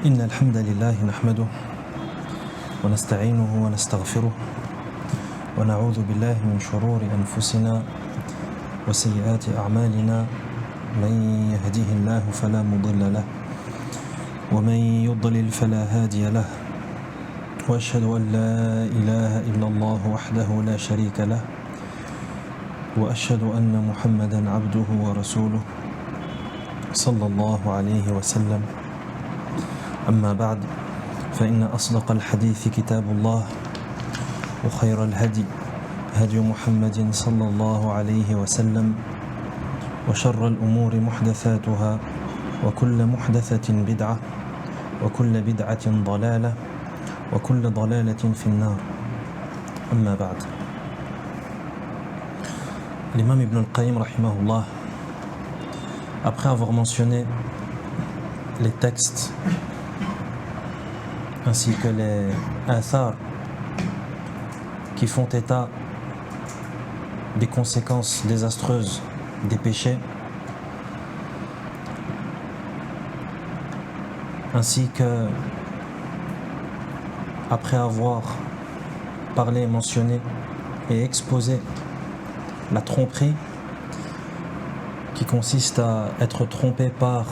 إن الحمد لله نحمده ونستعينه ونستغفره ونعوذ بالله من شرور أنفسنا وسيئات أعمالنا من يهده الله فلا مضل له ومن يضلل فلا هادي له وأشهد أن لا إله إلا الله وحده لا شريك له وأشهد أن محمدًا عبده ورسوله صلى الله عليه وسلم أما بعد فإن أصدق الحديث كتاب الله وخير الهدي هدي محمد صلى الله عليه وسلم وشر الأمور محدثاتها وكل محدثة بدعة وكل بدعة ضلالة وكل ضلالة في النار أما بعد. L'imam Ibn al-Qayyim rahimahullah, après avoir mentionné les textes ainsi que les athar qui font état des conséquences désastreuses des péchés, ainsi que après avoir parlé, mentionné et exposé la tromperie qui consiste à être trompé par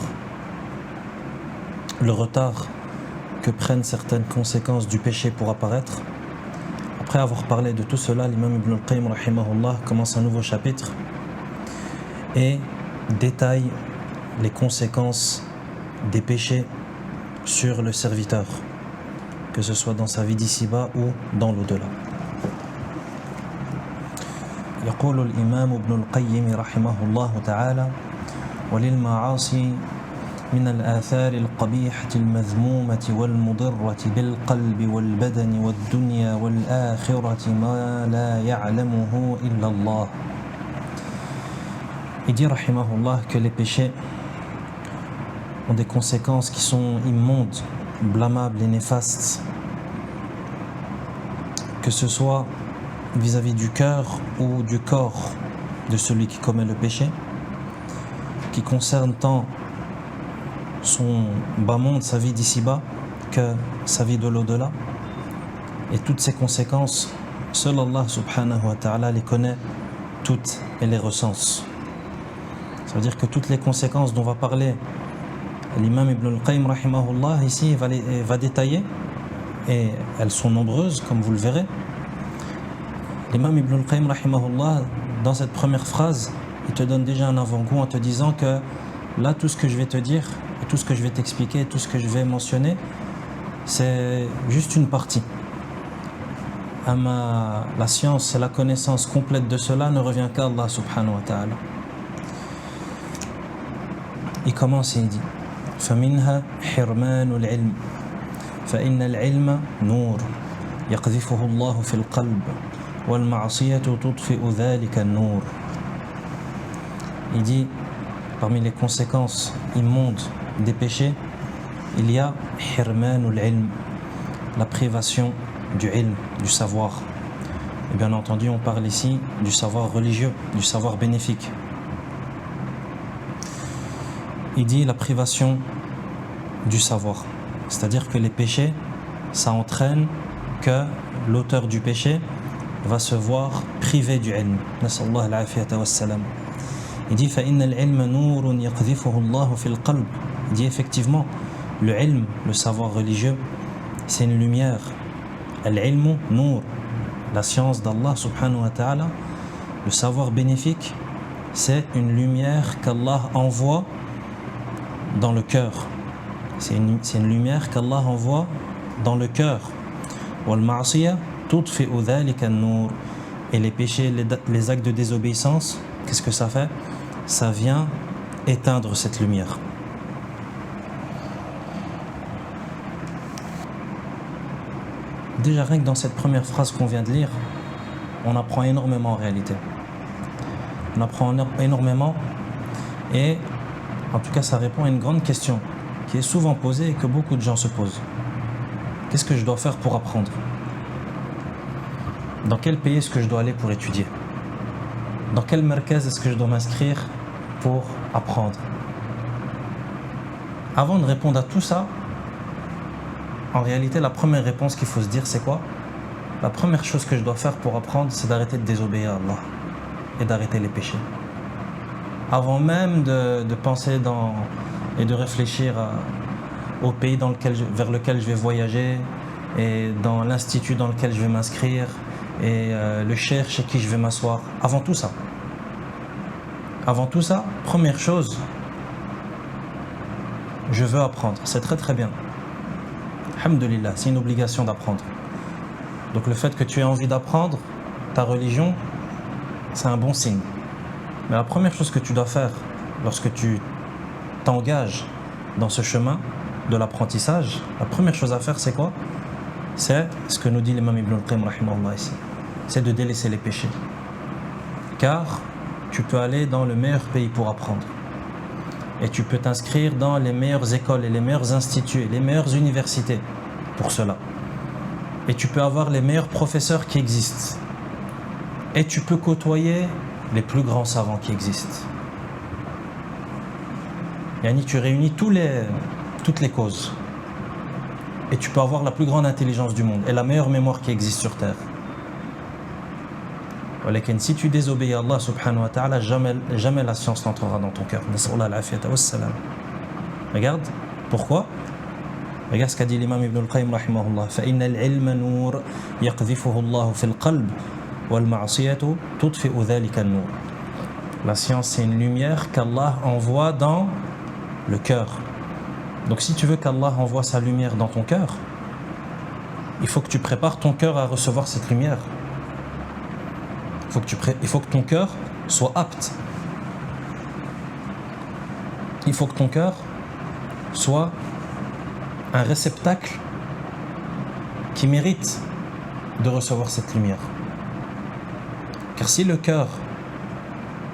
le retard que prennent certaines conséquences du péché pour apparaître. Après avoir parlé de tout cela, l'imam Ibn al-Qayyim rahimahullah commence un nouveau chapitre et détaille les conséquences des péchés sur le serviteur, que ce soit dans sa vie d'ici-bas ou dans l'au-delà. يقول الإمام ابن القيم رحمه الله تعالى: وللمعاصي من الآثار القبيحة المذمومة والمضرة بالقلب والبدن والدنيا والآخرة ما لا يعلمه إلا الله. Il dit rahimahullah que les péchés ont des conséquences qui sont immondes, blâmables et néfastes, que ce soit vis-à-vis du cœur ou du corps de celui qui commet le péché, qui concerne tant son bas monde, sa vie d'ici-bas, que sa vie de l'au-delà. Et toutes ces conséquences, seul Allah subhanahu wa ta'ala les connaît toutes et les recense. Ça veut dire que toutes les conséquences dont va parler l'imam Ibn al-Qayyim rahimahullah ici va détailler, et elles sont nombreuses comme vous le verrez. L'imam Ibn al-Qayyim rahimahullah, dans cette première phrase, il te donne déjà un avant-goût en te disant que là, tout ce que je vais te dire, et tout ce que je vais t'expliquer, et tout ce que je vais mentionner, c'est juste une partie. La science et la connaissance complète de cela ne revient qu'à Allah subhanahu wa ta'ala. Il commence et il dit: فَمِنْهَا حِرْمَانُ الْعِلْمِ فَإِنَّ الْعِلْمَ نُورٌ يَقْذِفُهُ اللَّهُ فِي الْقَلْبِ وَالْمَعْصِيَةُ تُطْفِئُ ذَلِكَ النُّورِ. Il dit, parmi les conséquences immondes des péchés, il y a hirmanul ilm, la privation du ilm, du savoir. Et bien entendu, on parle ici du savoir religieux, du savoir bénéfique. Il dit la privation du savoir, c'est-à-dire que les péchés, ça entraîne que l'auteur du péché va se voir privé du ilm. Nasallahu al-afiyata was-salam. Il dit فَإِنَّ الْعِلْمَ نُورٌ يَقْذِفُهُ اللَّهُ فِي الْقَلْبِ. Il dit effectivement, le ilm, le savoir religieux, c'est une lumière. Al-ilmu nur, la science d'Allah subhanahu wa ta'ala, le savoir bénéfique, c'est une lumière qu'Allah envoie dans le cœur. C'est une lumière qu'Allah envoie dans le cœur. وَالْمَعْصِيَةُ تُطْفِئُ ذَلِكَ النُّورِ. Et les péchés, les actes de désobéissance, qu'est-ce que ça fait? Ça vient éteindre cette lumière. Déjà rien que dans cette première phrase qu'on vient de lire, on apprend énormément en réalité. On apprend énormément, et en tout cas ça répond à une grande question qui est souvent posée et que beaucoup de gens se posent. Qu'est-ce que je dois faire pour apprendre? Dans quel pays est-ce que je dois aller pour étudier? Dans quel merkaz est-ce que je dois m'inscrire pour apprendre? Avant de répondre à tout ça, En réalité, la première réponse qu'il faut se dire, c'est quoi? La première chose que je dois faire pour apprendre, c'est d'arrêter de désobéir à Allah et d'arrêter les péchés. Avant même de penser et de réfléchir au pays vers lequel je vais voyager et dans l'institut dans lequel je vais m'inscrire et le cheikh chez qui je vais m'asseoir. Avant tout ça, première chose, je veux apprendre. C'est très très bien. Alhamdulillah, c'est une obligation d'apprendre. Donc le fait que tu aies envie d'apprendre ta religion, c'est un bon signe. Mais la première chose que tu dois faire lorsque tu t'engages dans ce chemin de l'apprentissage, la première chose à faire, c'est quoi? C'est ce que nous dit l'imam Ibn al-Qayyim rahimahullah ici. C'est de délaisser les péchés. Car tu peux aller dans le meilleur pays pour apprendre. Et tu peux t'inscrire dans les meilleures écoles et les meilleurs instituts et les meilleures universités pour cela. Et tu peux avoir les meilleurs professeurs qui existent. Et tu peux côtoyer les plus grands savants qui existent. Yani, tu réunis toutes les causes. Et tu peux avoir la plus grande intelligence du monde et la meilleure mémoire qui existe sur terre. Mais si tu désobéis à Allah subhanahu wa ta'ala, jamais la science n'entrera dans ton cœur. Regarde, pourquoi? Regarde ce qu'a dit l'imam Ibn al-Qayyim rahimahullah. فَإِنَّ الْعِلْمَ نُورٌ يَقْذِفُهُ اللَّهُ فِي الْقَلْبِ وَالْمَعْصِيَةُ تُطْفِئُ ذَلِكَ النُّورِ. La science, c'est une lumière qu'Allah envoie dans le cœur. Donc si tu veux qu'Allah envoie sa lumière dans ton cœur, il faut que tu prépares ton cœur à recevoir cette lumière. Il faut que ton cœur soit apte. Il faut que ton cœur soit un réceptacle qui mérite de recevoir cette lumière. Car si le cœur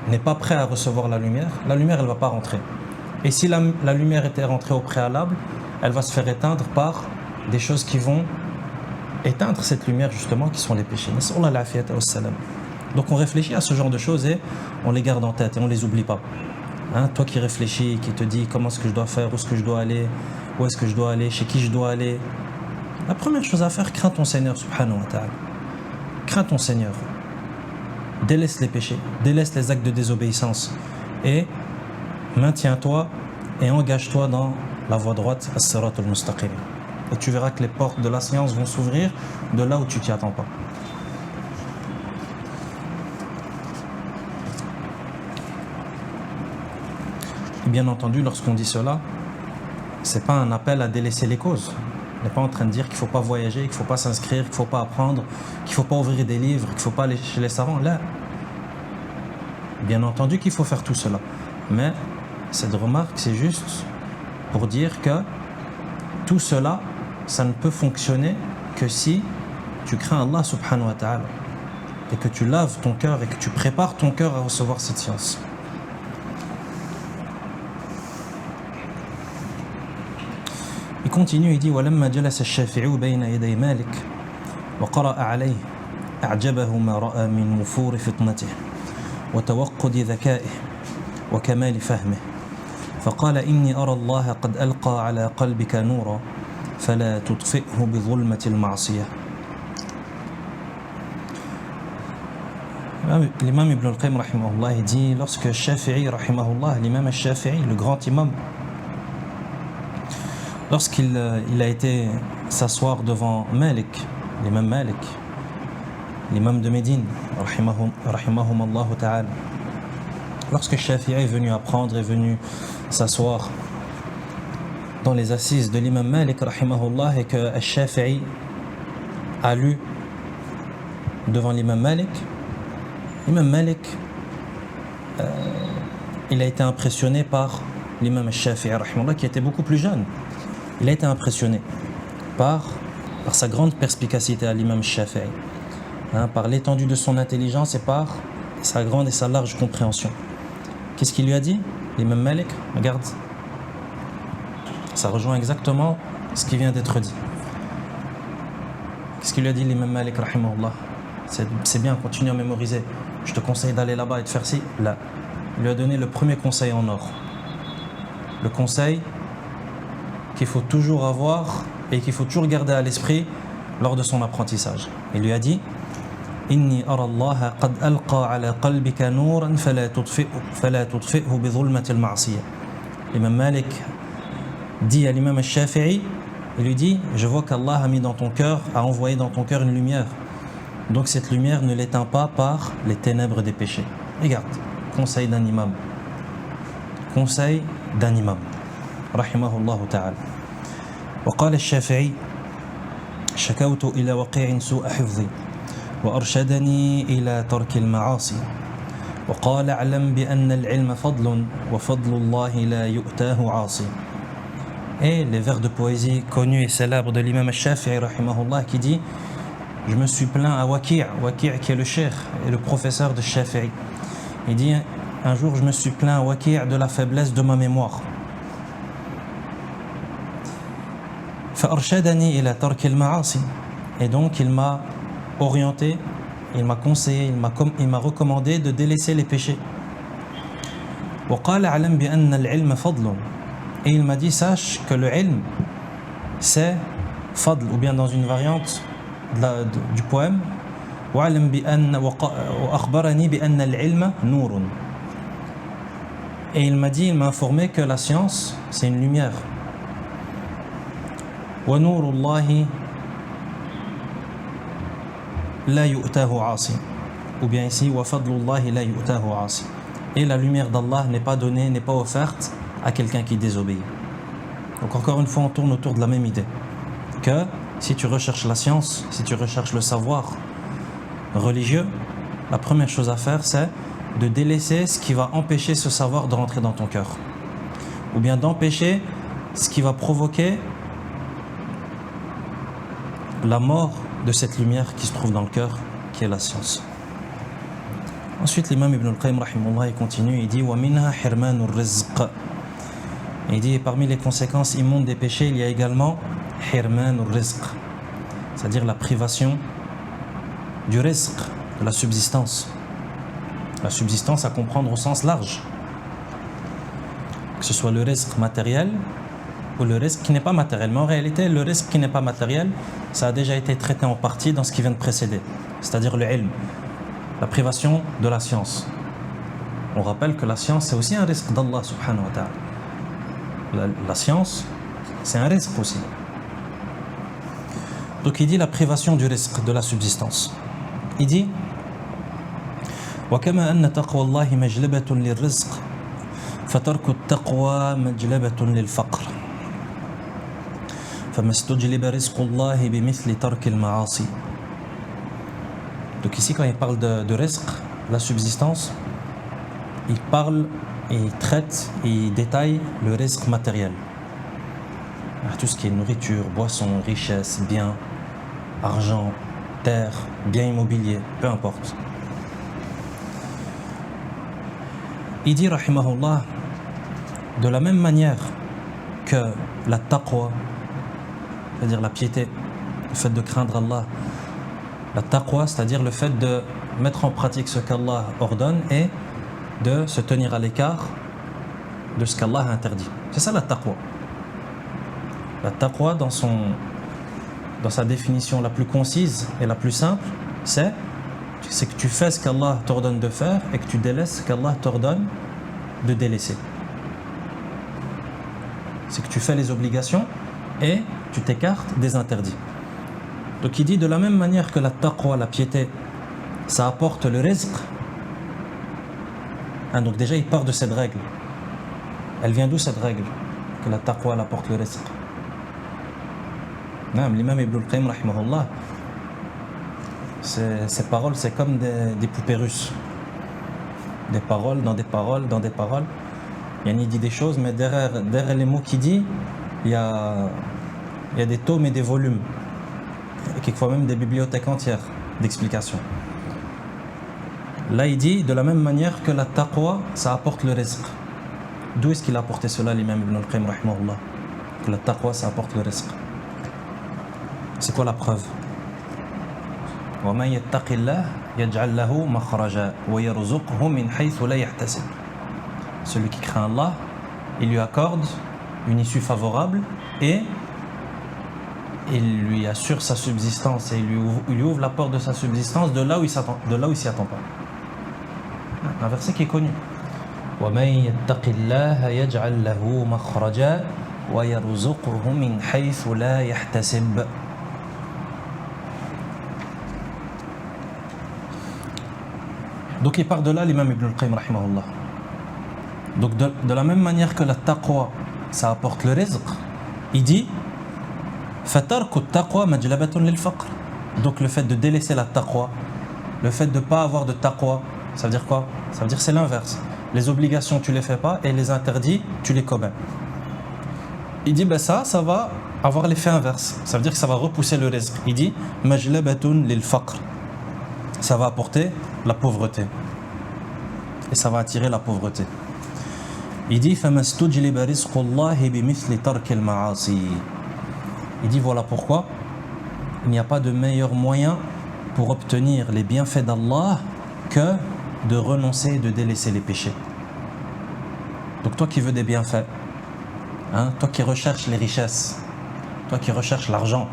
n'est pas prêt à recevoir la lumière, elle ne va pas rentrer. Et si la lumière était rentrée au préalable, elle va se faire éteindre par des choses qui vont éteindre cette lumière justement, qui sont les péchés. Donc on réfléchit à ce genre de choses et on les garde en tête et on ne les oublie pas. Toi qui réfléchis, qui te dis comment est-ce que je dois faire, où est-ce que je dois aller, où est-ce que je dois aller, chez qui je dois aller. La première chose à faire, crains ton Seigneur subhanahu wa ta'ala. Crains ton Seigneur. Délaisse les péchés, délaisse les actes de désobéissance et maintiens-toi et engage-toi dans la voie droite, as-sirat al-mustaqim. Et tu verras que les portes de la science vont s'ouvrir de là où tu t'y attends pas. Et bien entendu, lorsqu'on dit cela, c'est pas un appel à délaisser les causes. On n'est pas en train de dire qu'il ne faut pas voyager, qu'il ne faut pas s'inscrire, qu'il ne faut pas apprendre, qu'il ne faut pas ouvrir des livres, qu'il ne faut pas aller chez les savants. Là, bien entendu qu'il faut faire tout cela. Mais cette remarque, c'est juste pour dire que tout cela, ça ne peut fonctionner que si tu crains Allah subhanahu wa ta'ala et que tu laves ton cœur et que tu prépares ton cœur à recevoir cette science. Il continue, il dit وَلَمَّا جَلَسَ الشَّافِعِيُّ بَيْنَ يَدَيْ مَالِكٍ وَقَرَأَ عَلَيْهِ أَعْجَبَهُ مَا رَأَى مِنْ وُفُورِ فِطْنَتِهِ وتوقد ذكائه وكمال فهمه فقال إني أرى الله قد ألقى على قلبك نورا فلا تطفئه بظلمة المعصية. L'imam Ibn al-Qayyim rahimahullah il dit lorsque Shafi'i rahimahullah, l'imam al-Shafi'i, le grand imam, lorsqu'il a été s'asseoir devant Malik, l'imam Malik, l'imam de Médine, rahimahum Allah ta'ala. Lorsque Shafi'i est venu apprendre, est venu s'asseoir dans les assises de l'imam Malik, rahimahullah, et que Shafi'i a lu devant l'imam Malik, il a été impressionné par l'imam Shafi'i, rahimahullah, qui était beaucoup plus jeune. Il a été impressionné par sa grande perspicacité à l'imam Shafi'i. Par l'étendue de son intelligence et par sa grande et sa large compréhension. Qu'est-ce qu'il lui a dit, l'imam Malik? Regarde, ça rejoint exactement ce qui vient d'être dit. Qu'est-ce qu'il lui a dit, l'imam Malik rahimahullah? C'est bien, continue à mémoriser. Je te conseille d'aller là-bas et de faire ci. Là, il lui a donné le premier conseil en or. Le conseil qu'il faut toujours avoir et qu'il faut toujours garder à l'esprit lors de son apprentissage. Il lui a dit Inni ara Allah qad alqa ala qalbika nuran fala tudfi'hu bi dhulmati al-ma'siyah. L'imam Malik dit à l'imam al-Shafi'i, il lui dit je vois qu'Allah a mis dans ton cœur, a envoyé dans ton cœur une lumière. Donc cette lumière ne l'éteint pas par les ténèbres des péchés. Regarde, conseil d'un imam. Conseil d'un imam. Rahimahullah ta'ala. وقال الشافعي شكوت إلى وقيع سوء حفظي وأرشدني إلى ترك المعاصي وقال اعلم بأن العلم فضل وفضل الله لا يؤتاه عاصي. Et les vers de poésie connus et célèbres de l'imam al-Shafi'i rahimahullah qui dit je me suis plaint à Waqi' qui est le cheikh et le professeur de Shafi'i. Il dit un jour je me suis plaint à Waqi' de la faiblesse de ma mémoire. فأرشدني إلى ترك المعاصي. Et donc il m'a orienté, il m'a conseillé, il m'a recommandé de délaisser les péchés. وقال اعلم بأن العلم فضل. Et il m'a dit sache que le ilm c'est fadl, ou bien dans une variante du poème وأخبرني بأن العلم نور. Et il m'a dit, il m'a informé que la science c'est une lumière. ونور الله لا يؤتاه عاصي. Ou bien ici وفضل الله لا يؤتاه عاصي. Et la lumière d'Allah n'est pas donnée, n'est pas offerte à quelqu'un qui désobéit. Donc encore une fois on tourne autour de la même idée que si tu recherches la science, si tu recherches le savoir religieux, la première chose à faire c'est de délaisser ce qui va empêcher ce savoir de rentrer dans ton cœur, ou bien d'empêcher ce qui va provoquer la mort de cette lumière qui se trouve dans le cœur, qui est la science. Ensuite l'imam Ibn al-Qayyim rahimahullah il continue, il dit wa minha hirmanu rizq. Il dit parmi les conséquences immondes des péchés il y a également hirmanu rizq, c'est-à-dire la privation du rizq, de la subsistance. La subsistance à comprendre au sens large, que ce soit le rizq matériel ou le rizq qui n'est pas matériel. Mais en réalité le rizq qui n'est pas matériel, ça a déjà été traité en partie dans ce qui vient de précéder, c'est-à-dire le ilm, la privation de la science. On rappelle que la science c'est aussi un rizq d'Allah subhanahu wa ta'ala. La science c'est un rizq aussi. Donc il dit la privation du rizq, de la subsistance. Il dit وكما أن تقوى الله مجلبة للرزق فترك التقوى مجلبة للفقر فما استجلب رزق الله بمثل ترك المعاصي. Donc ici quand il parle de rizq, la subsistance, il parle et il traite et il détaille le rizq matériel. Tout ce qui est nourriture, boisson, richesse, biens, argent, terre, biens immobiliers, peu importe. Il dit rahimahullah, de la même manière que la taqwa, c'est-à-dire la piété, le fait de craindre Allah, la taqwa, c'est-à-dire le fait de mettre en pratique ce qu'Allah ordonne et de se tenir à l'écart de ce qu'Allah a interdit. C'est ça la taqwa. La taqwa dans sa définition la plus concise et la plus simple, c'est que tu fais ce qu'Allah t'ordonne de faire et que tu délaisses ce qu'Allah t'ordonne de délaisser. C'est que tu fais les obligations et tu t'écartes des interdits. Donc il dit de la même manière que la taqwa, la piété, ça apporte le rizq. Donc déjà il part de cette règle. Elle vient d'où cette règle? Que la taqwa elle apporte le rizq. L'imam Ibn al-Qayyim rahimahullah, ces paroles c'est comme des poupées russes. Des paroles dans des paroles dans des paroles. Il dit des choses, mais derrière les mots qu'il dit, il y a des tomes et des volumes. Et quelquefois même des bibliothèques entières d'explications. Là il dit de la même manière que la taqwa ça apporte le rizq. D'où est-ce qu'il a apporté cela l'imam Ibn al-Qayyim rahimahullah? Que la taqwa ça apporte le rizq. C'est quoi la preuve? وَمَنْ يَتَّقِ اللَّهَ يَجْعَلْ لَهُ مَخْرَجًا وَيَرْزُقْهُ مِنْ حَيْثُ لَا يَحْتَسِبُ. Celui qui craint Allah, il lui accorde une issue favorable et il lui assure sa subsistance et il lui ouvre la porte de sa subsistance de là où il s'y attend pas. Un verset qui est connu. وَمَن يَتَّقِ اللَّهَ يَجْعَل لَّهُ مَخْرَجًا وَيَرْزُقْهُ مِنْ حَيْثُ لَا يَحْتَسِبُ. Donc il part de là l'imam Ibn al-Qayyim rahimahullah. Donc de la même manière que la taqwa ça apporte le rizq, il dit فَتَرْكُ التَّقْوَى مَجْلَبَةٌ لِلْفَقْرِ. Donc le fait de délaisser la taqwa, le fait de ne pas avoir de taqwa, ça veut dire quoi? Ça veut dire c'est l'inverse. Les obligations tu les fais pas et les interdits tu les commets. Il dit ça va avoir l'effet inverse. Ça veut dire que ça va repousser le rizq. Il dit مَجْلَبَةٌ لِلْفَقْرِ. Ça va apporter la pauvreté. Et ça va attirer la pauvreté. Il dit فَمَسْتُجْلِبَ رِزْقُ اللَّهِ بِمِثْلِ تَرْكِ الْمَعَاصِي. Il dit voilà pourquoi il n'y a pas de meilleur moyen pour obtenir les bienfaits d'Allah que de renoncer et de délaisser les péchés. Donc toi qui veux des bienfaits, toi qui recherches les richesses, toi qui recherches l'argent,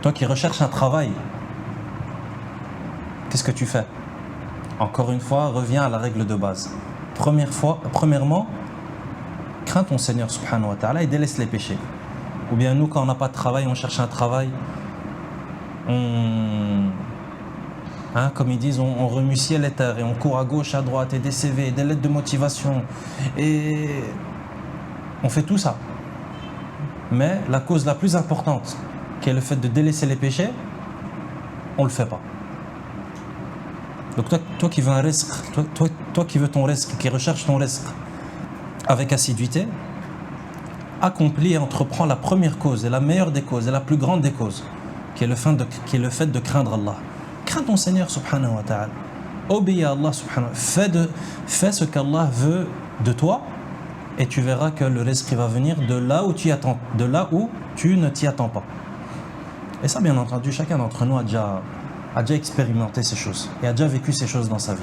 toi qui recherches un travail, qu'est-ce que tu fais? Encore une fois, reviens à la règle de base. Premièrement, crains ton Seigneur subhanahu wa ta'ala et délaisse les péchés. Ou bien nous, quand on n'a pas de travail, on cherche un travail, comme ils disent, on remue ciel et terre et on court à gauche, à droite, et des CV, et des lettres de motivation, et on fait tout ça. Mais la cause la plus importante, qui est le fait de délaisser les péchés, on ne le fait pas. Donc toi qui veux un rizq, toi qui veux ton rizq, qui recherche ton rizq avec assiduité, accomplis et entreprends la première cause et la meilleure des causes et la plus grande des causes, qui est le fait de craindre Allah. Crains ton Seigneur subhanahu wa ta'ala. Obéis à Allah subhanahu wa ta'ala. Fais ce qu'Allah veut de toi et tu verras que le rizq va venir de là où tu ne t'y attends pas. Et ça, bien entendu, chacun d'entre nous a déjà expérimenté ces choses et a déjà vécu ces choses dans sa vie.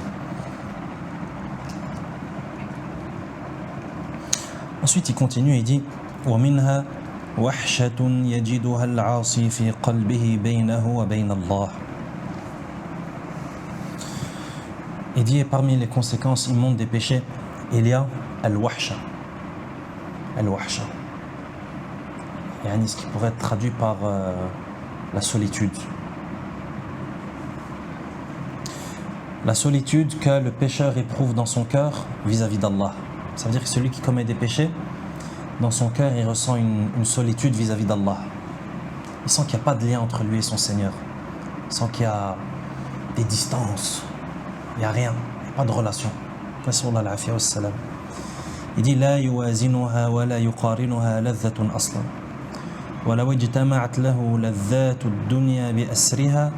Ensuite, il continue et il dit وَمِنْهَا وَحْشَةٌ يَجِدُهَا الْعَاصِي فِي قَلْبِهِ بَيْنَهُ وَبَيْنَ اللَّهِ. Il dit, et parmi les conséquences immondes des péchés, il y a al-wahsha. Al-wahsha. Ce qui pourrait être traduit par la solitude. La solitude que le pécheur éprouve dans son cœur vis-à-vis d'Allah. Ça veut dire que celui qui commet des péchés, dans son cœur, il ressent une solitude vis-à-vis d'Allah. Il sent qu'il n'y a pas de lien entre lui et son Seigneur. Il sent qu'il y a des distances. Il n'y a rien, il n'y a pas de relation. Il dit لا يوازنها ولا يقارنها لذة أصلا ولو اجتمعت له لذات الدنيا بأسرها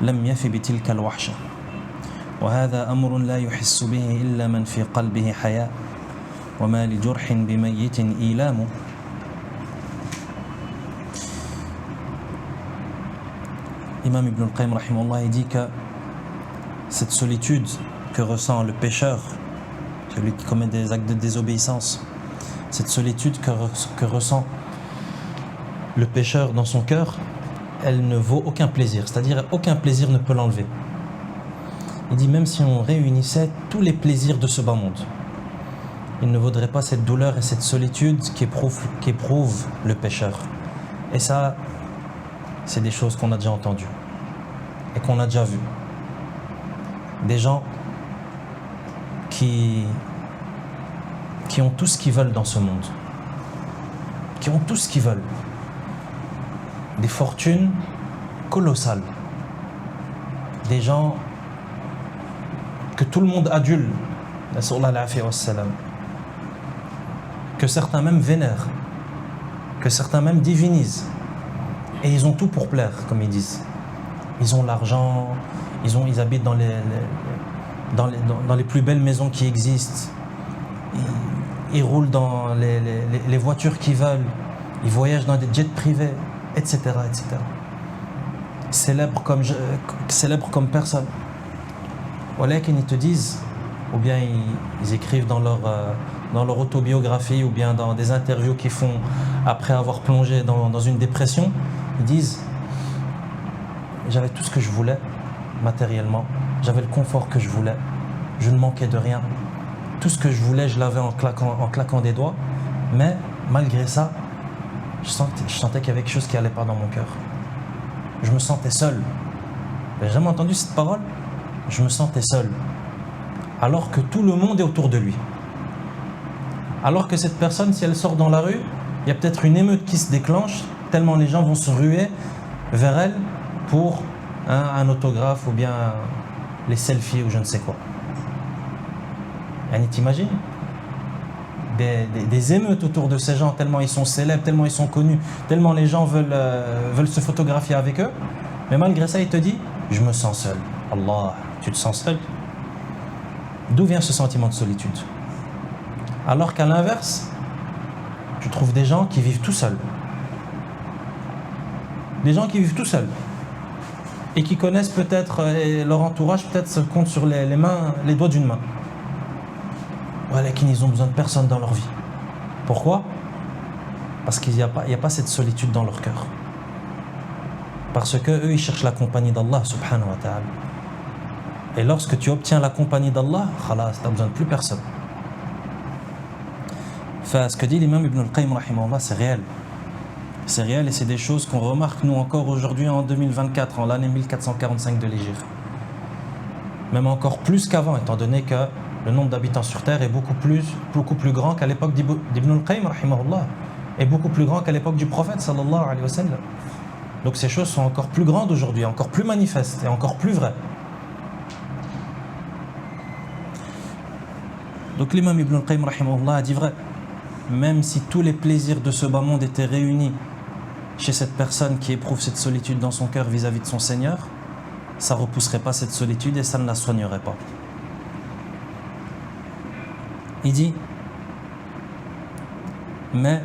لم يف بتلك الوحشة وهذا أمر لا يحس به إلا من في قلبه حياء وما لجرح بميت إيلام. Imam Ibn al-Qayyim rahimahullah, il dit que cette solitude que ressent le pécheur, celui qui commet des actes de désobéissance, cette solitude que ressent le pécheur dans son cœur, elle ne vaut aucun plaisir, c'est-à-dire aucun plaisir ne peut l'enlever. Il dit même si on réunissait tous les plaisirs de ce bas monde, il ne vaudrait pas cette douleur et cette solitude qu'éprouve le pécheur. Et ça, c'est des choses qu'on a déjà entendues et qu'on a déjà vues. Des gens qui ont tout ce qu'ils veulent dans ce monde, qui ont tout ce qu'ils veulent, des fortunes colossales, des gens que tout le monde adule, que certains même vénèrent, que certains même divinisent, et ils ont tout pour plaire, comme ils disent. Ils ont l'argent, ils habitent dans les plus belles maisons qui existent, ils roulent dans les voitures qu'ils veulent, ils voyagent dans des jets privés, etc. etc. Célèbres comme personne. Voilà qu'ils te disent ou bien ils écrivent dans leur autobiographie, ou bien dans des interviews qu'ils font après avoir plongé dans une dépression, ils disent « J'avais tout ce que je voulais matériellement, j'avais le confort que je voulais, je ne manquais de rien. Tout ce que je voulais, je l'avais en claquant des doigts, mais malgré ça, je sentais qu'il y avait quelque chose qui n'allait pas dans mon cœur. Je me sentais seul. » Vous n'avez jamais entendu cette parole? Je me sentais seul. Alors que tout le monde est autour de lui. Alors que cette personne, si elle sort dans la rue, il y a peut-être une émeute qui se déclenche, tellement les gens vont se ruer vers elle pour un autographe ou bien les selfies ou je ne sais quoi. Et t'imagines des émeutes autour de ces gens, tellement ils sont célèbres, tellement ils sont connus, tellement les gens veulent se photographier avec eux. Mais malgré ça, il te dit, je me sens seul. Allah, tu te sens seul? D'où vient ce sentiment de solitude? Alors qu'à l'inverse, tu trouves des gens qui vivent tout seuls. Des gens qui vivent tout seuls. Et qui connaissent peut-être, leur entourage peut-être se compte sur les doigts d'une main. Voilà, qu'ils n'ont besoin de personne dans leur vie. Pourquoi? Parce qu'il n'y a pas cette solitude dans leur cœur. Parce qu'eux, ils cherchent la compagnie d'Allah subhanahu wa ta'ala. Et lorsque tu obtiens la compagnie d'Allah, khalas, tu n'as besoin de plus personne. Enfin, ce que dit l'imam Ibn al-Qayyim, rahimahullah, c'est réel. C'est réel et c'est des choses qu'on remarque nous encore aujourd'hui en 2024, en l'année 1445 de l'Hégire. Même encore plus qu'avant, étant donné que le nombre d'habitants sur Terre est beaucoup plus grand qu'à l'époque d'Ibn al-Qayyim, rahimahullah, et beaucoup plus grand qu'à l'époque du prophète, sallallahu alayhi wa sallam. Donc ces choses sont encore plus grandes aujourd'hui, encore plus manifestes et encore plus vraies. Donc l'imam Ibn al-Qayyim, rahimahullah, a dit vrai. Même si tous les plaisirs de ce bas monde étaient réunis chez cette personne qui éprouve cette solitude dans son cœur vis-à-vis de son Seigneur, ça ne repousserait pas cette solitude et ça ne la soignerait pas. Il dit, mais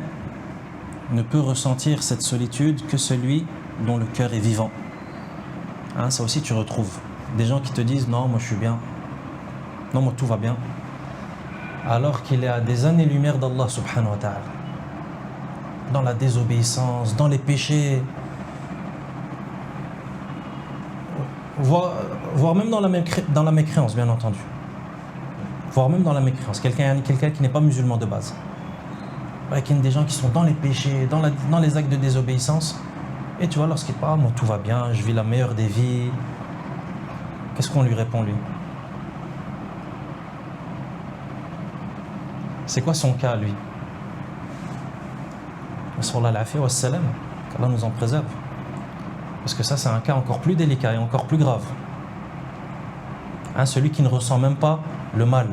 ne peut ressentir cette solitude que celui dont le cœur est vivant. Ça aussi tu retrouves des gens qui te disent non, moi je suis bien, non, moi tout va bien, alors qu'il est à des années-lumière d'Allah subhanahu wa ta'ala, dans la désobéissance, dans les péchés, voire même dans la mécréance, bien entendu. Voire même dans la mécréance. Quelqu'un qui n'est pas musulman de base. Il y a des gens qui sont dans les péchés, dans les actes de désobéissance. Et tu vois, lorsqu'il parle, moi tout va bien, je vis la meilleure des vies. Qu'est-ce qu'on lui répond, lui? C'est quoi son cas, lui? Qu'Allah nous en préserve. Parce que ça, c'est un cas encore plus délicat et encore plus grave. Celui qui ne ressent même pas le mal.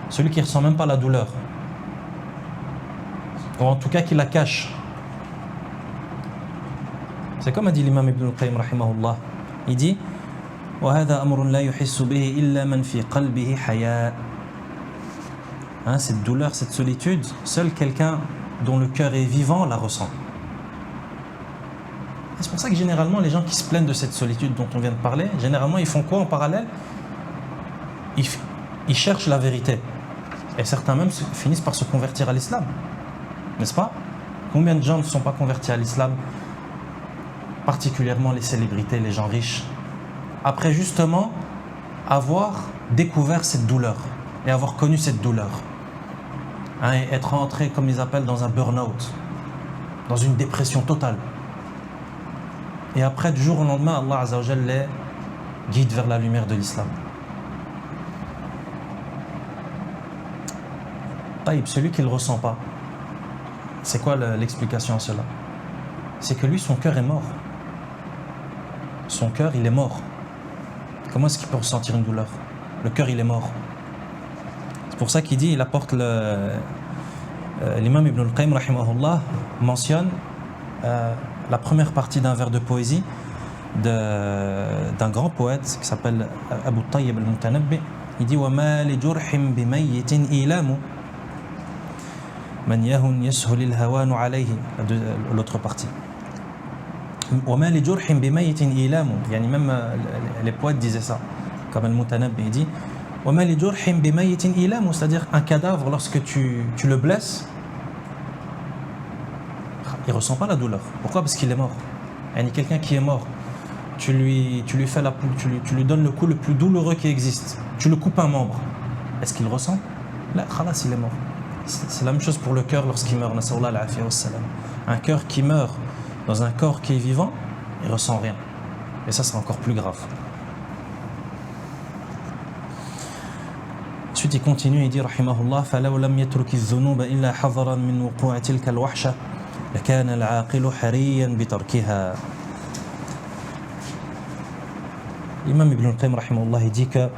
Celui qui ne ressent même pas la douleur. Ou en tout cas qui la cache. C'est comme a dit l'imam Ibn al-Qayyim, rahimahullah. Il dit وَهَذَا أَمْرٌ لَا يُحِسُّ بِهِ إِلَّا مَنْ فِي قَلْبِهِ حَيَاءٌ. Cette douleur, cette solitude, seul quelqu'un dont le cœur est vivant la ressent. Et c'est pour ça que généralement les gens qui se plaignent de cette solitude dont on vient de parler, généralement ils font quoi en parallèle? Ils cherchent la vérité. Et certains même finissent par se convertir à l'islam. N'est-ce pas? Combien de gens ne sont pas convertis à l'islam? Particulièrement les célébrités, les gens riches. Après justement avoir découvert cette douleur et avoir connu cette douleur. Et être entré, comme ils appellent, dans un burn-out, dans une dépression totale. Et après, du jour au lendemain, Allah Azza wa Jalla les guide vers la lumière de l'islam. Taïb, celui qui ne le ressent pas, c'est quoi l'explication à cela? C'est que lui, son cœur est mort. Son cœur, il est mort. Comment est-ce qu'il peut ressentir une douleur? Le cœur, il est mort. C'est pour ça qu'il dit, il apporte l'imam Ibn al-Qayyim, rahimahullah, mentionne la première partie d'un vers de poésie d'un grand poète qui s'appelle Abu Tayyib al-Mutanabbi. Il dit وَمَا لِجُرْحٍ بِمَيِّتٍ إِيلَامُ مَنْ يَهُنْ يَسْهُلِ الْهَوَانُ عَلَيْهِ. L'autre partie. وَمَا لِجُرْحٍ بِمَيِّتٍ إِيلَامُ. Même les poètes disaient ça. Comme al-Mutanabbi dit وَمَا لِجُرْحٍ بِمَيِّتٍ إِلَامٌ, c'est-à-dire un cadavre, lorsque tu le blesses, il ne ressent pas la douleur. Pourquoi? Parce qu'il est mort. Et quelqu'un qui est mort, tu lui donnes le coup le plus douloureux qui existe. Tu le coupes un membre. Est-ce qu'il ressent? Là, khalas, il est mort. C'est la même chose pour le cœur lorsqu'il meurt. Nas'Allah al-afiyya was-salam. Un cœur qui meurt dans un corps qui est vivant, il ne ressent rien. Et ça, c'est encore plus grave. Ensuite, il continue, il dit, rahimahullah, فَلَوْ لَمْ يَتْرُكِ الذُّنُوبَ إِلَّا حَذَرًا مِنْ وُقُوعِ تِلْكَ الْوَحْشَةِ لَكَانَ الْعَاقِلُ حَرِيًّا بِتَرْكِهَا. L'imam Ibn al-Qayyim, rahimahullah, il dit que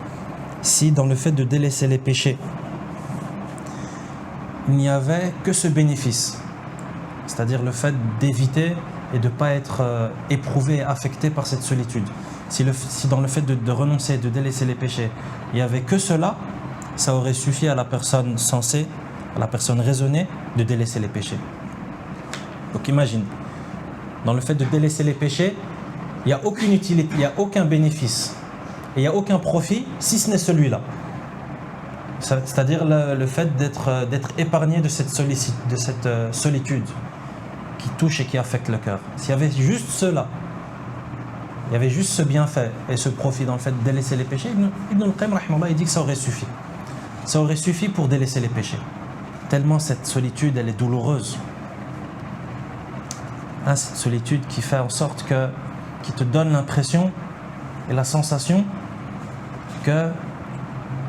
si dans le fait de délaisser les péchés, il n'y avait que ce bénéfice, c'est-à-dire le fait d'éviter et de ne pas être éprouvé et affecté par cette solitude. Si dans le fait de renoncer, de délaisser les péchés, il n'y avait que cela, ça aurait suffi à la personne sensée, à la personne raisonnée, de délaisser les péchés. Donc imagine, dans le fait de délaisser les péchés, il n'y a aucune utilité, il n'y a aucun bénéfice, et il n'y a aucun profit, si ce n'est celui-là. C'est-à-dire le fait d'être épargné de cette solitude qui touche et qui affecte le cœur. S'il y avait juste cela, il y avait juste ce bienfait et ce profit dans le fait de délaisser les péchés, Ibn al-Qayyim, rahimahullah, il dit que ça aurait suffi. Ça aurait suffi pour délaisser les péchés. Tellement cette solitude, elle est douloureuse. Hein, cette solitude qui fait en sorte qui te donne l'impression et la sensation que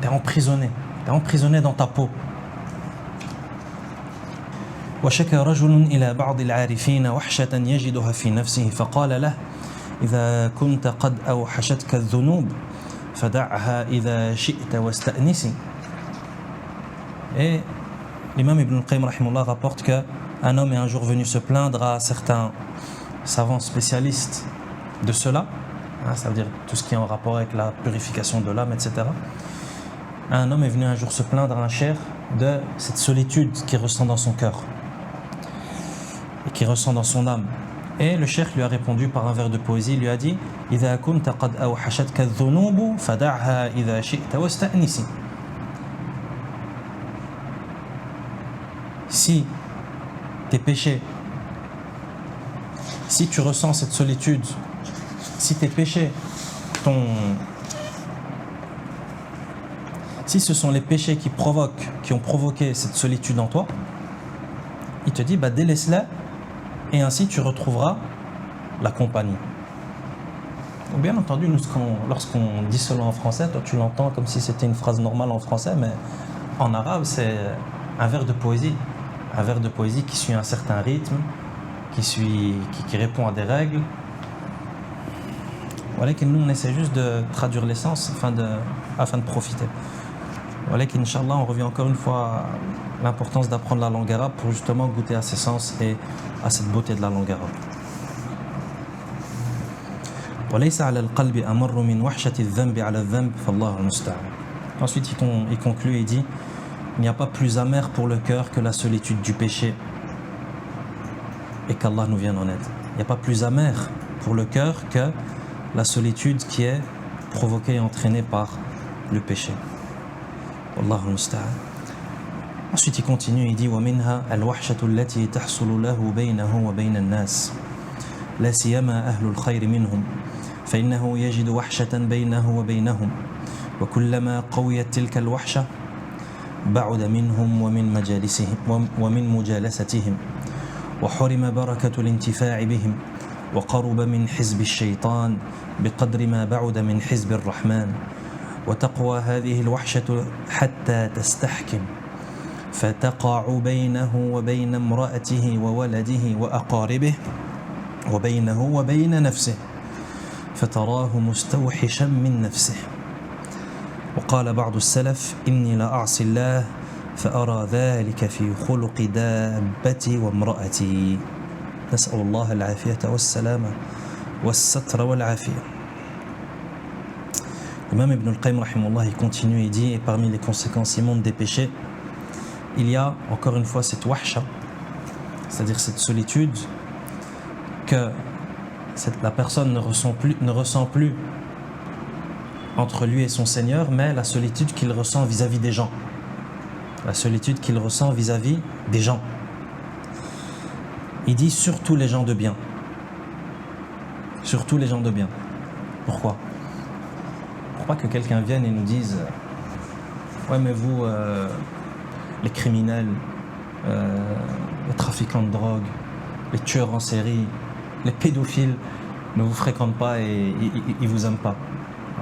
tu es emprisonné. Tu es emprisonné dans ta peau. وشكى رجل إلى بعض العارفين وحشة يجدها في نفسه فقال له إذا كنت قد أوحشتك الذنوب فدعها إذا شئت واستأنسي. Et l'imam Ibn al-Qayyim rahimahullah rapporte qu'un homme est un jour venu se plaindre à certains savants spécialistes de cela, hein, ça veut dire tout ce qui est en rapport avec la purification de l'âme, etc. Un homme est venu un jour se plaindre à un cheikh de cette solitude qu'il ressent dans son cœur et qu'il ressent dans son âme. Et le cheikh lui a répondu par un vers de poésie, il lui a dit إذا كنت قد أوحشتك الذنوب فدعها إذا شئت واستأنسي. Si tes péchés, si tu ressens cette solitude, si tes péchés si ce sont les péchés qui ont provoqué cette solitude en toi, il te dit délaisse-la et ainsi tu retrouveras la compagnie. Donc bien entendu, lorsqu'on dit cela en français, toi tu l'entends comme si c'était une phrase normale en français, mais en arabe c'est un vers de poésie. Un vers de poésie qui suit un certain rythme, qui répond à des règles. Voilà que nous on essaie juste de traduire l'essence afin de profiter. Voilà qu'Inch'Allah on revient encore une fois à l'importance d'apprendre la langue arabe pour justement goûter à ses sens et à cette beauté de la langue arabe. وَلَيْسَ عَلَى الْقَلْبِ أَمَرُّ مِنْ وَحْشَةِ الذَّنْبِ عَلَى الذَّنْبِ فَاللَّهُ الْمُسْتَعَانُ. Ensuite il conclut et dit il n'y a pas plus amer pour le cœur que la solitude du péché et qu'Allah nous vienne en aide. Il n'y a pas plus amer pour le cœur que la solitude qui est provoquée et entraînée par le péché. Wallahu musta'an. Ensuite il continue, il dit وَمِنْهَا الْوَحْشَةُ الَّتِي تَحْصُلُ لَهُ بَيْنَهُ وَبَيْنَ النَّاسِ لَا سِيَّمَا أَهْلُ الْخَيْرِ مِنْهُمْ فَإِنَّهُ يَجِدُ وَحْشَةً بَيْنَهُ وَبَيْنَهُمْ وَكُلَّمَا قَوِيَتْ تِلْكَ الْوَحْشَةِ بعد منهم ومن مجالستهم وحرم بركة الانتفاع بهم وقرب من حزب الشيطان بقدر ما بعد من حزب الرحمن وتقوى هذه الوحشة حتى تستحكم فتقع بينه وبين امرأته وولده وأقاربه وبينه وبين نفسه فتراه مستوحشا من نفسه. وقال بعض السلف إني لأعصي الله فأرى ذلك في خلق دابتي وامرأتي. نسأل الله العافية والسلامة والستر والعافية. L'imam Ibn al-Qayyim rahimahullah, il continue et dit, et parmi les conséquences immondes des péchés, il y a encore une fois cette wahsha, c'est-à-dire cette solitude que la personne ne ressent plus entre lui et son Seigneur, mais la solitude qu'il ressent vis-à-vis des gens. La solitude qu'il ressent vis-à-vis des gens. Il dit surtout les gens de bien. Surtout les gens de bien. Pourquoi? Pour pas que quelqu'un vienne et nous dise ouais mais vous, les criminels, les trafiquants de drogue, les tueurs en série, les pédophiles ne vous fréquentent pas et ils vous aiment pas.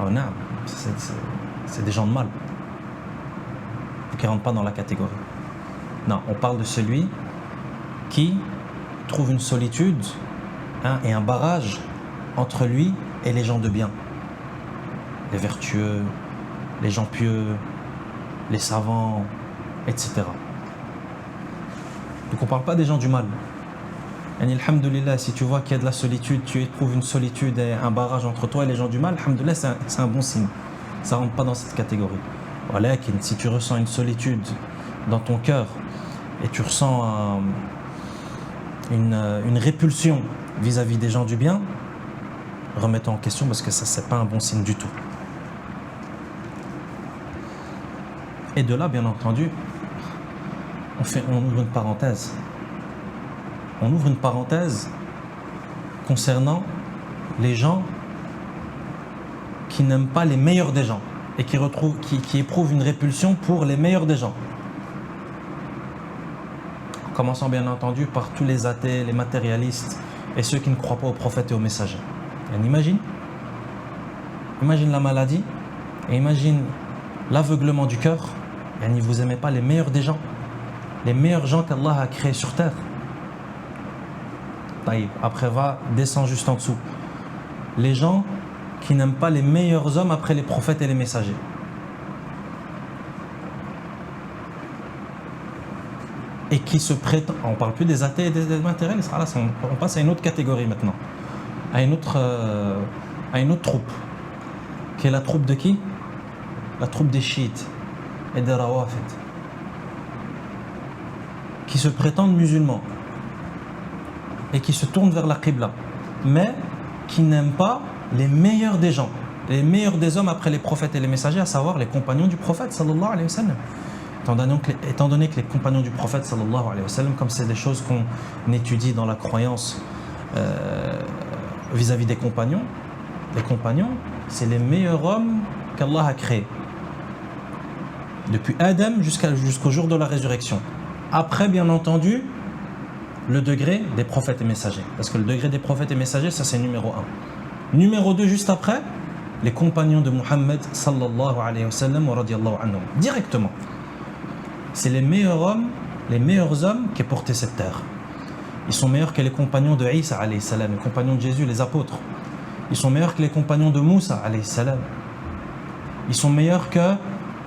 Oh non, c'est des gens de mal. Qui ne rentrent pas dans la catégorie. Non, on parle de celui qui trouve une solitude et un barrage entre lui et les gens de bien. Les vertueux, les gens pieux, les savants, etc. Donc on ne parle pas des gens du mal. Et alhamdoulilah, si tu vois qu'il y a de la solitude, tu éprouves une solitude et un barrage entre toi et les gens du mal, alhamdoulilah, c'est un bon signe. Ça ne rentre pas dans cette catégorie. Voilà, si tu ressens une solitude dans ton cœur et tu ressens une répulsion vis-à-vis des gens du bien, remets-toi en question parce que ça, c'est pas un bon signe du tout. Et de là, bien entendu, on ouvre une parenthèse. On ouvre une parenthèse concernant les gens qui n'aiment pas les meilleurs des gens et qui éprouvent une répulsion pour les meilleurs des gens. En commençant bien entendu par tous les athées, les matérialistes et ceux qui ne croient pas aux prophètes et aux messagers. Et imagine la maladie et imagine l'aveuglement du cœur. Et vous n'aimez pas les meilleurs des gens, les meilleurs gens qu'Allah a créés sur terre. Après descend juste en dessous. Les gens qui n'aiment pas les meilleurs hommes après les prophètes et les messagers. Et qui se prétendent, on ne parle plus des athées et des matérialistes, on passe à une autre catégorie maintenant, à une autre troupe, qui est la troupe de qui? La troupe des chiites et des rawafid, qui se prétendent musulmans et qui se tournent vers la Qibla, mais qui n'aiment pas les meilleurs des gens, les meilleurs des hommes après les prophètes et les messagers, à savoir les compagnons du prophète sallallahu alayhi wa sallam. Étant donné que les compagnons du prophète sallallahu alayhi wa sallam, comme c'est des choses qu'on étudie dans la croyance vis-à-vis des compagnons, les compagnons, c'est les meilleurs hommes qu'Allah a créés. Depuis Adam jusqu'au jour de la résurrection. Après, bien entendu, le degré des prophètes et messagers. Parce que le degré des prophètes et messagers, ça c'est numéro 1. Numéro 2, juste après, les compagnons de Muhammad sallallahu alayhi wa sallam wa radiyallahu anhum. Directement. C'est les meilleurs hommes qui ont porté cette terre. Ils sont meilleurs que les compagnons de Isa alayhi salam, les compagnons de Jésus, les apôtres. Ils sont meilleurs que les compagnons de Moussa alayhi salam. Ils sont meilleurs que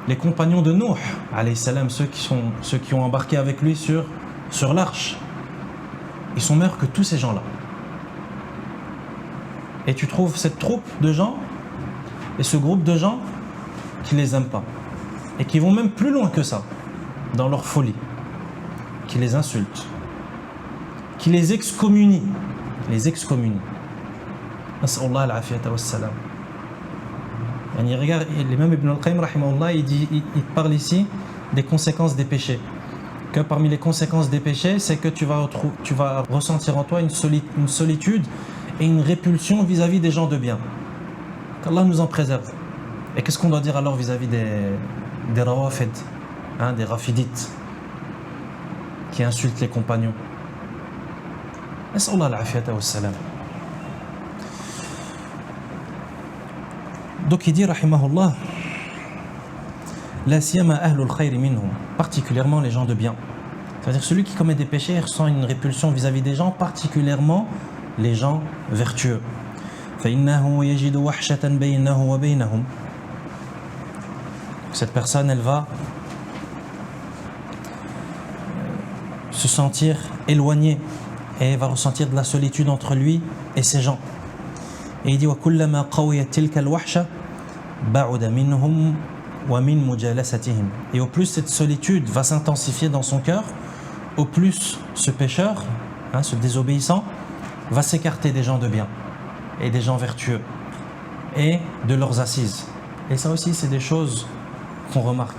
les compagnons de Nuh alayhi salam, ceux qui ont embarqué avec lui sur l'arche. Ils sont meilleurs que tous ces gens-là. Et tu trouves cette troupe de gens et ce groupe de gens qui les aiment pas et qui vont même plus loin que ça dans leur folie, qui les insultent, qui les excommunient, Nas'Allah al-afiyata was-salam. Regarde, l'imam Ibn al-Qayyim rahimahullah, il parle ici des conséquences des péchés. Que parmi les conséquences des péchés, c'est que tu vas ressentir en toi une solitude et une répulsion vis-à-vis des gens de bien. Qu'Allah nous en préserve. Et qu'est-ce qu'on doit dire alors vis-à-vis des rawafid, des rafidites, qui insultent les compagnons? Nas'Allah al-afiyata was-salam. Donc il dit rahimahullah, la siyama ahlul khayri minhum, particulièrement les gens de bien. C'est-à-dire celui qui commet des péchés ressent une répulsion vis-à-vis des gens, particulièrement les gens vertueux. فإنه يجد وحشة بينه وبينهم. Cette personne, elle va se sentir éloignée et elle va ressentir de la solitude entre lui et ces gens. Et il dit وكلما قويت تلك الوحشة بعد منهم ومن مجالستهم. Et au plus cette solitude va s'intensifier dans son cœur, au plus ce pécheur, ce désobéissant, va s'écarter des gens de bien et des gens vertueux et de leurs assises. Et ça aussi, c'est des choses qu'on remarque.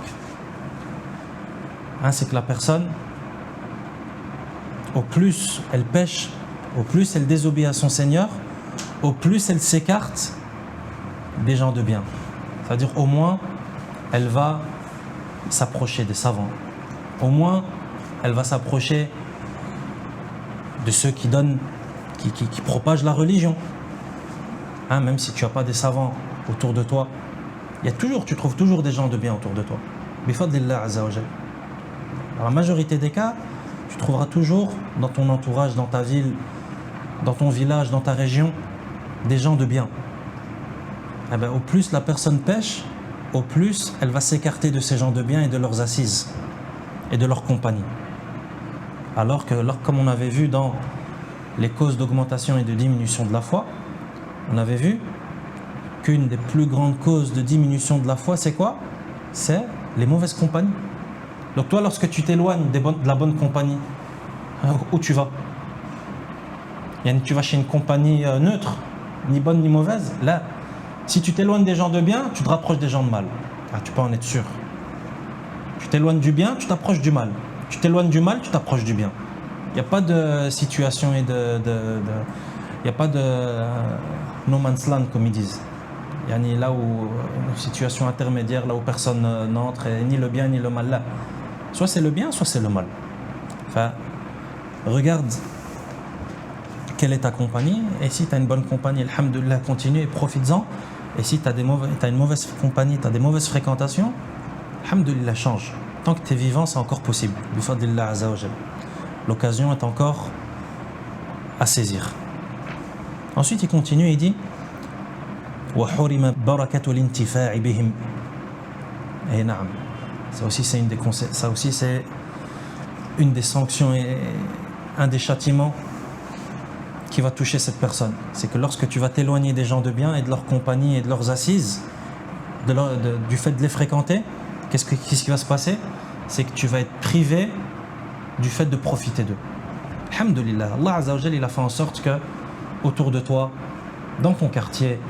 C'est que la personne, au plus elle pêche, au plus elle désobéit à son Seigneur, au plus elle s'écarte des gens de bien. C'est-à-dire au moins, elle va s'approcher des savants. Au moins, elle va s'approcher de ceux qui donnent, qui propagent la religion. Même si tu n'as pas des savants autour de toi, tu trouves toujours des gens de bien autour de toi. Bifadlillah Azza wa Jal. Dans la majorité des cas, tu trouveras toujours dans ton entourage, dans ta ville, dans ton village, dans ta région, des gens de bien. Au plus la personne pêche, au plus elle va s'écarter de ces gens de bien et de leurs assises et de leur compagnie. Alors que, comme on avait vu dans les causes d'augmentation et de diminution de la foi, on avait vu qu'une des plus grandes causes de diminution de la foi, c'est quoi? C'est les mauvaises compagnies. Donc toi, lorsque tu t'éloignes de la bonne compagnie, où tu vas? Tu vas chez une compagnie neutre, ni bonne ni mauvaise. Là, si tu t'éloignes des gens de bien, tu te rapproches des gens de mal. Tu peux en être sûr. Tu t'éloignes du bien, tu t'approches du mal. Tu t'éloignes du mal, tu t'approches du bien. Il n'y a pas de situation et il n'y a pas de no man's land, comme ils disent. Là où une situation intermédiaire, là où personne n'entre, ni le bien ni le mal là. Soit c'est le bien, soit c'est le mal. Regarde quelle est ta compagnie, et si tu as une bonne compagnie, alhamdoulilah, continue et profites-en. Et si tu as une mauvaise compagnie, tu as des mauvaises fréquentations, alhamdoulilah, change. Tant que tu es vivant, c'est encore possible. Bifadlillah Azza wa Jal. L'occasion est encore à saisir. Ensuite, il continue et il dit وَحُرِمَ بَرَكَةُ الْإِنْتِفَاعِ بِهِمْ. Et naam. Ça aussi, c'est une des sanctions et un des châtiments qui va toucher cette personne. C'est que lorsque tu vas t'éloigner des gens de bien et de leur compagnie et de leurs assises, du fait de les fréquenter, qu'est-ce qui va se passer? C'est que tu vas être privé du fait de profiter d'eux. Alhamdulillah, Allah Azza wa Jal, il a fait en sorte que autour de toi, dans ton quartier,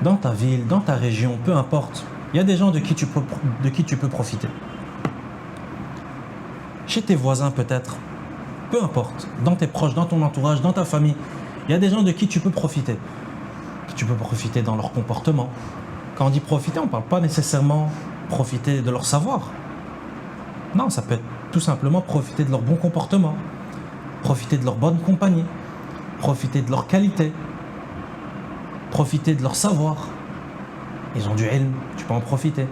dans ta ville, dans ta région, peu importe, il y a des gens de qui tu peux profiter. Chez tes voisins peut-être, peu importe, dans tes proches, dans ton entourage, dans ta famille, il y a des gens de qui tu peux profiter. Tu peux profiter dans leur comportement. Quand on dit profiter, on ne parle pas nécessairement profiter de leur savoir. Non, ça peut être tout simplement profiter de leur bon comportement, profiter de leur bonne compagnie, profiter de leur qualité, profiter de leur savoir. Ils ont du ilm, tu peux en profiter.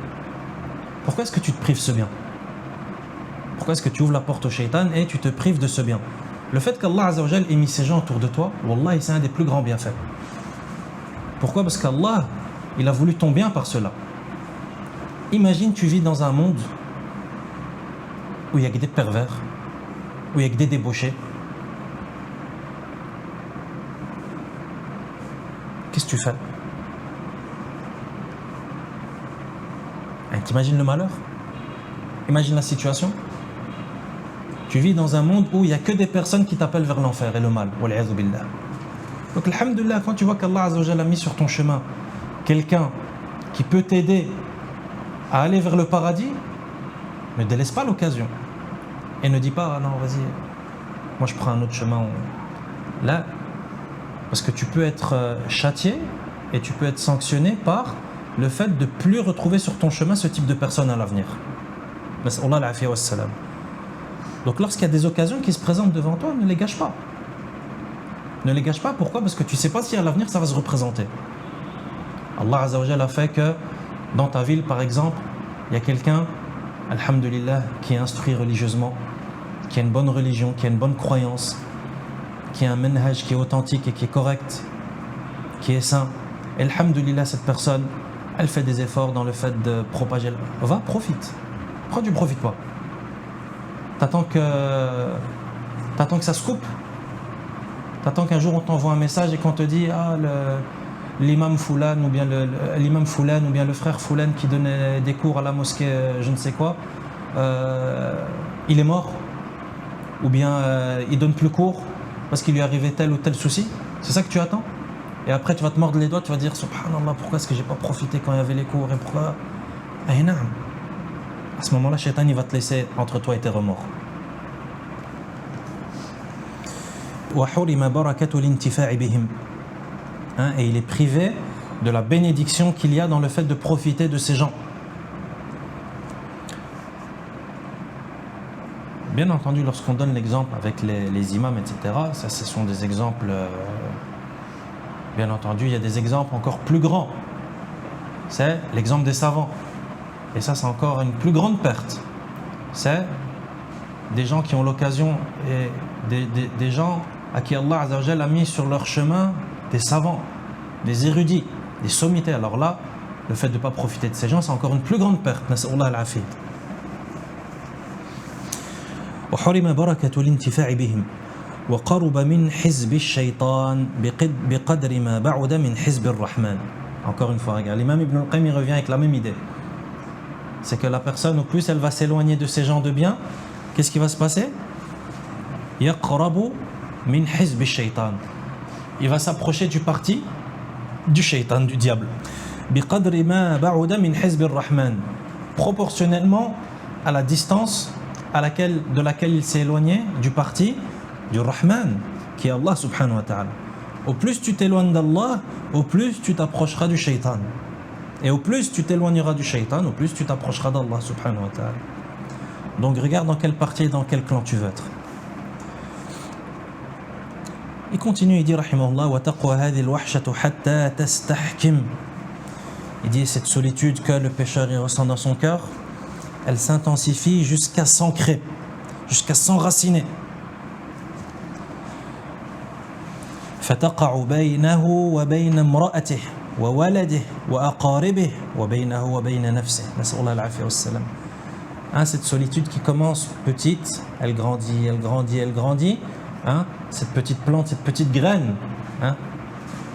Pourquoi est-ce que tu te prives ce bien? Pourquoi est-ce que tu ouvres la porte au shaitan et tu te prives de ce bien? Le fait qu'Allah Azza wa Jal ait mis ces gens autour de toi, Wallahi, c'est un des plus grands bienfaits. Pourquoi? Parce qu'Allah, il a voulu ton bien par cela. Imagine, tu vis dans un monde où il n'y a que des pervers, où il n'y a que des débauchés. Qu'est-ce que tu fais? T'imagines le malheur? Imagine la situation. Tu vis dans un monde où il n'y a que des personnes qui t'appellent vers l'enfer et le mal. Wal'iyadhu billah. Donc, alhamdoulilah, quand tu vois qu'Allah Azza wa Jalla a mis sur ton chemin quelqu'un qui peut t'aider à aller vers le paradis, ne délaisse pas l'occasion. Et ne dis pas, ah non, vas-y, moi je prends un autre chemin. Là, parce que tu peux être châtié et tu peux être sanctionné par le fait de ne plus retrouver sur ton chemin ce type de personne à l'avenir. Nas'Allah al-afiyya was-salam. Donc lorsqu'il y a des occasions qui se présentent devant toi, ne les gâche pas. Ne les gâche pas, pourquoi? Parce que tu ne sais pas si à l'avenir ça va se représenter. Allah Azza wa Jalla a fait que dans ta ville, par exemple, il y a quelqu'un, alhamdulillah, qui est instruit religieusement, qui a une bonne religion, qui a une bonne croyance, qui a un manhaj qui est authentique et qui est correct, qui est sain. Et alhamdulillah, cette personne, elle fait des efforts dans le fait de propager. Va, profite. Pourquoi tu ne profites pas? T'attends que ça se coupe? T'attends qu'un jour on t'envoie un message et qu'on te dit l'imam Foulan ou bien l'imam Foulan ou bien le frère Foulan qui donnait des cours à la mosquée je ne sais quoi, il est mort, ou bien il donne plus cours parce qu'il lui arrivait tel ou tel souci? C'est ça que tu attends? Et après, tu vas te mordre les doigts, tu vas dire Subhanallah, pourquoi est-ce que j'ai pas profité quand il y avait les cours et pourquoi. Eh non. À ce moment-là, Shaitan, il va te laisser entre toi et tes remords. Et il est privé de la bénédiction qu'il y a dans le fait de profiter de ces gens. Bien entendu, lorsqu'on donne l'exemple avec les imams, etc., ça, ce sont des exemples. Bien entendu, il y a des exemples encore plus grands. C'est l'exemple des savants. Et ça, c'est encore une plus grande perte. C'est des gens qui ont l'occasion, et des gens à qui Allah Azza wa Jalla a mis sur leur chemin des savants, des érudits, des sommités. Alors là, le fait de ne pas profiter de ces gens, c'est encore une plus grande perte. Nas'Allah al-afiyya. وحرم بركة الانتفاع بهم وقرب من حزب الشيطان بقدر ما بعد من حزب الرحمن. Encore une fois, regarde, l'imam Ibn al-Qayyim revient avec la même idée. C'est que la personne, au plus elle va s'éloigner de ces gens de bien, qu'est-ce qui va se passer? يقرب من حزب الشيطان. Il va s'approcher du parti du shaitan, du diable. بقدر ما بعد من حزب الرحمن. Proportionnellement à la distance de laquelle il s'est éloigné du parti du Rahman, qui est Allah subhanahu wa ta'ala. Au plus tu t'éloignes d'Allah, au plus tu t'approcheras du shaitan. Et au plus tu t'éloigneras du shaitan, au plus tu t'approcheras d'Allah subhanahu wa ta'ala. Donc regarde dans quelle partie et dans quel clan tu veux être. Il continue, il dit rahimahullah wa taqwa hadhihi al-wahshatu hatta tastahkim. Il dit cette solitude que le pécheur il ressent dans son cœur, elle s'intensifie jusqu'à s'ancrer, jusqu'à s'enraciner. فتقع بينه وبين امرأته وولده وأقاربه وبينه وبين نفسه. نسأل الله العافية والسلام. Cette solitude qui commence petite, elle grandit, elle grandit, elle grandit. Cette petite plante, cette petite graine,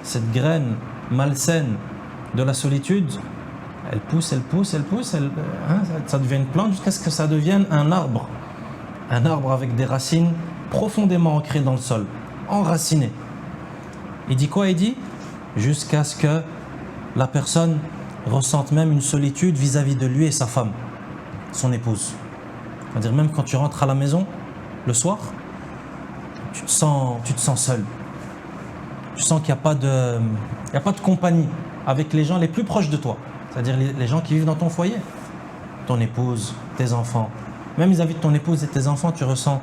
cette graine malsaine de la solitude, elle pousse, elle pousse, elle pousse, ça devient une plante jusqu'à ce que ça devienne un arbre avec des racines profondément ancrées dans le sol, enracinées. Il dit quoi? Il dit jusqu'à ce que la personne ressente même une solitude vis-à-vis de lui et sa femme, son épouse. C'est-à-dire même quand tu rentres à la maison le soir, tu te sens seul. Tu sens qu'il n'y a pas de compagnie avec les gens les plus proches de toi. C'est-à-dire les gens qui vivent dans ton foyer, ton épouse, tes enfants. Même vis-à-vis de ton épouse et tes enfants, tu ressens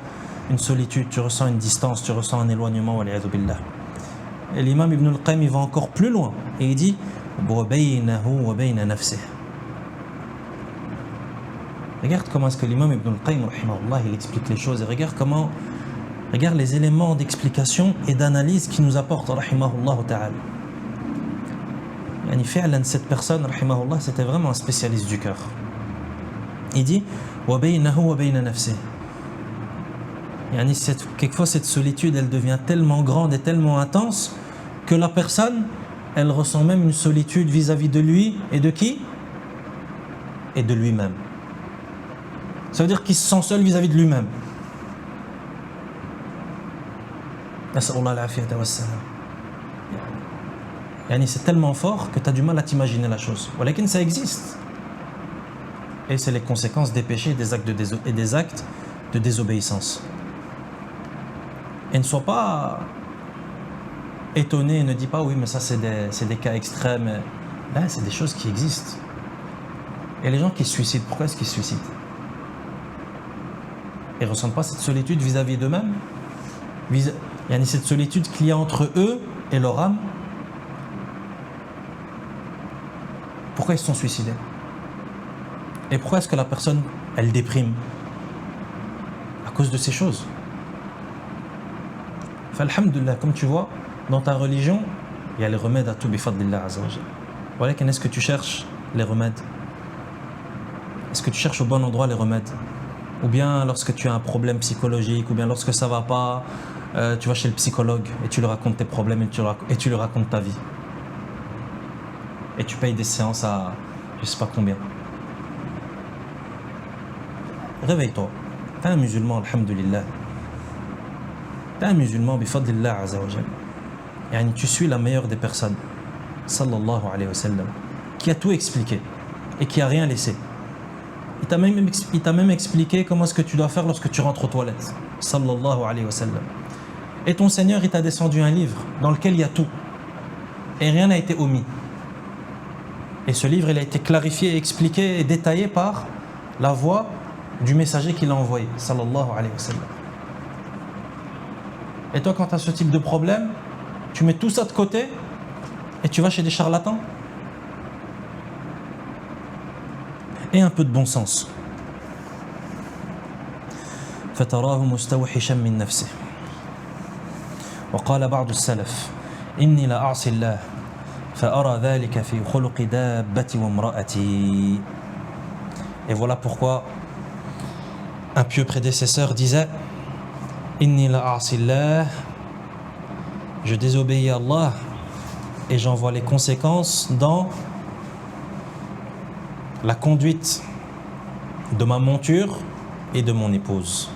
une solitude, tu ressens une distance, tu ressens un éloignement. Wal'iyadhu billah. Et l'imam Ibn al-Qayyim, il va encore plus loin. Et il dit regarde comment est-ce que l'imam Ibn al-Qayyim, il explique les choses. Et regarde les éléments d'explication et d'analyse qu'il nous apporte, rahimahullah ta'ala. Cette personne, rahimahullah, c'était vraiment un spécialiste du cœur. Il dit quelquefois cette solitude, elle devient tellement grande et tellement intense que la personne, elle ressent même une solitude vis-à-vis de lui et de qui? Et de lui-même. Ça veut dire qu'il se sent seul vis-à-vis de lui-même. C'est tellement fort que tu as du mal à t'imaginer la chose. Mais ça existe. Et c'est les conséquences des péchés et des actes de désobéissance. Et ne sois pas étonné et ne dis pas oui, mais ça c'est des cas extrêmes. Là, c'est des choses qui existent. Et les gens qui se suicident, pourquoi est-ce qu'ils se suicident? Ils ne ressentent pas cette solitude vis-à-vis d'eux-mêmes. Cette solitude qu'il y a entre eux et leur âme. Pourquoi ils se sont suicidés? Et pourquoi est-ce que la personne, elle déprime? À cause de ces choses. Alhamdulillah, comme tu vois, dans ta religion, il y a les remèdes à tout, bifadlillah azza wa jalla. Voilà, est-ce que tu cherches les remèdes? Est-ce que tu cherches au bon endroit les remèdes? Ou bien lorsque tu as un problème psychologique, ou bien lorsque ça va pas, tu vas chez le psychologue et tu lui racontes tes problèmes et tu lui racontes ta vie. Et tu payes des séances à je sais pas combien. Réveille-toi. T'es un musulman, alhamdulillah. T'es un musulman, bifadlillah azza wa jalla. Yani, tu suis la meilleure des personnes, sallallahu alayhi wa sallam, qui a tout expliqué et qui a rien laissé. Il t'a même expliqué comment est-ce que tu dois faire lorsque tu rentres aux toilettes, sallallahu alayhi wa sallam. Et ton Seigneur, il t'a descendu un livre dans lequel il y a tout. Et rien n'a été omis. Et ce livre, il a été clarifié, expliqué et détaillé par la voix du messager qui l'a envoyé, sallallahu alayhi wa sallam. Et toi, quand tu as ce type de problème, tu mets tout ça de côté et tu vas chez des charlatans. Et un peu de bon sens. فتراه مستوحشا من نفسه وقال بعض السلف إني لأعصي الله فأرى ذلك في خلق دابتي وامرأتي. Et voilà pourquoi un pieux prédécesseur disait Inni la'asi Allah, je désobéis à Allah et j'en vois les conséquences dans la conduite de ma monture et de mon épouse.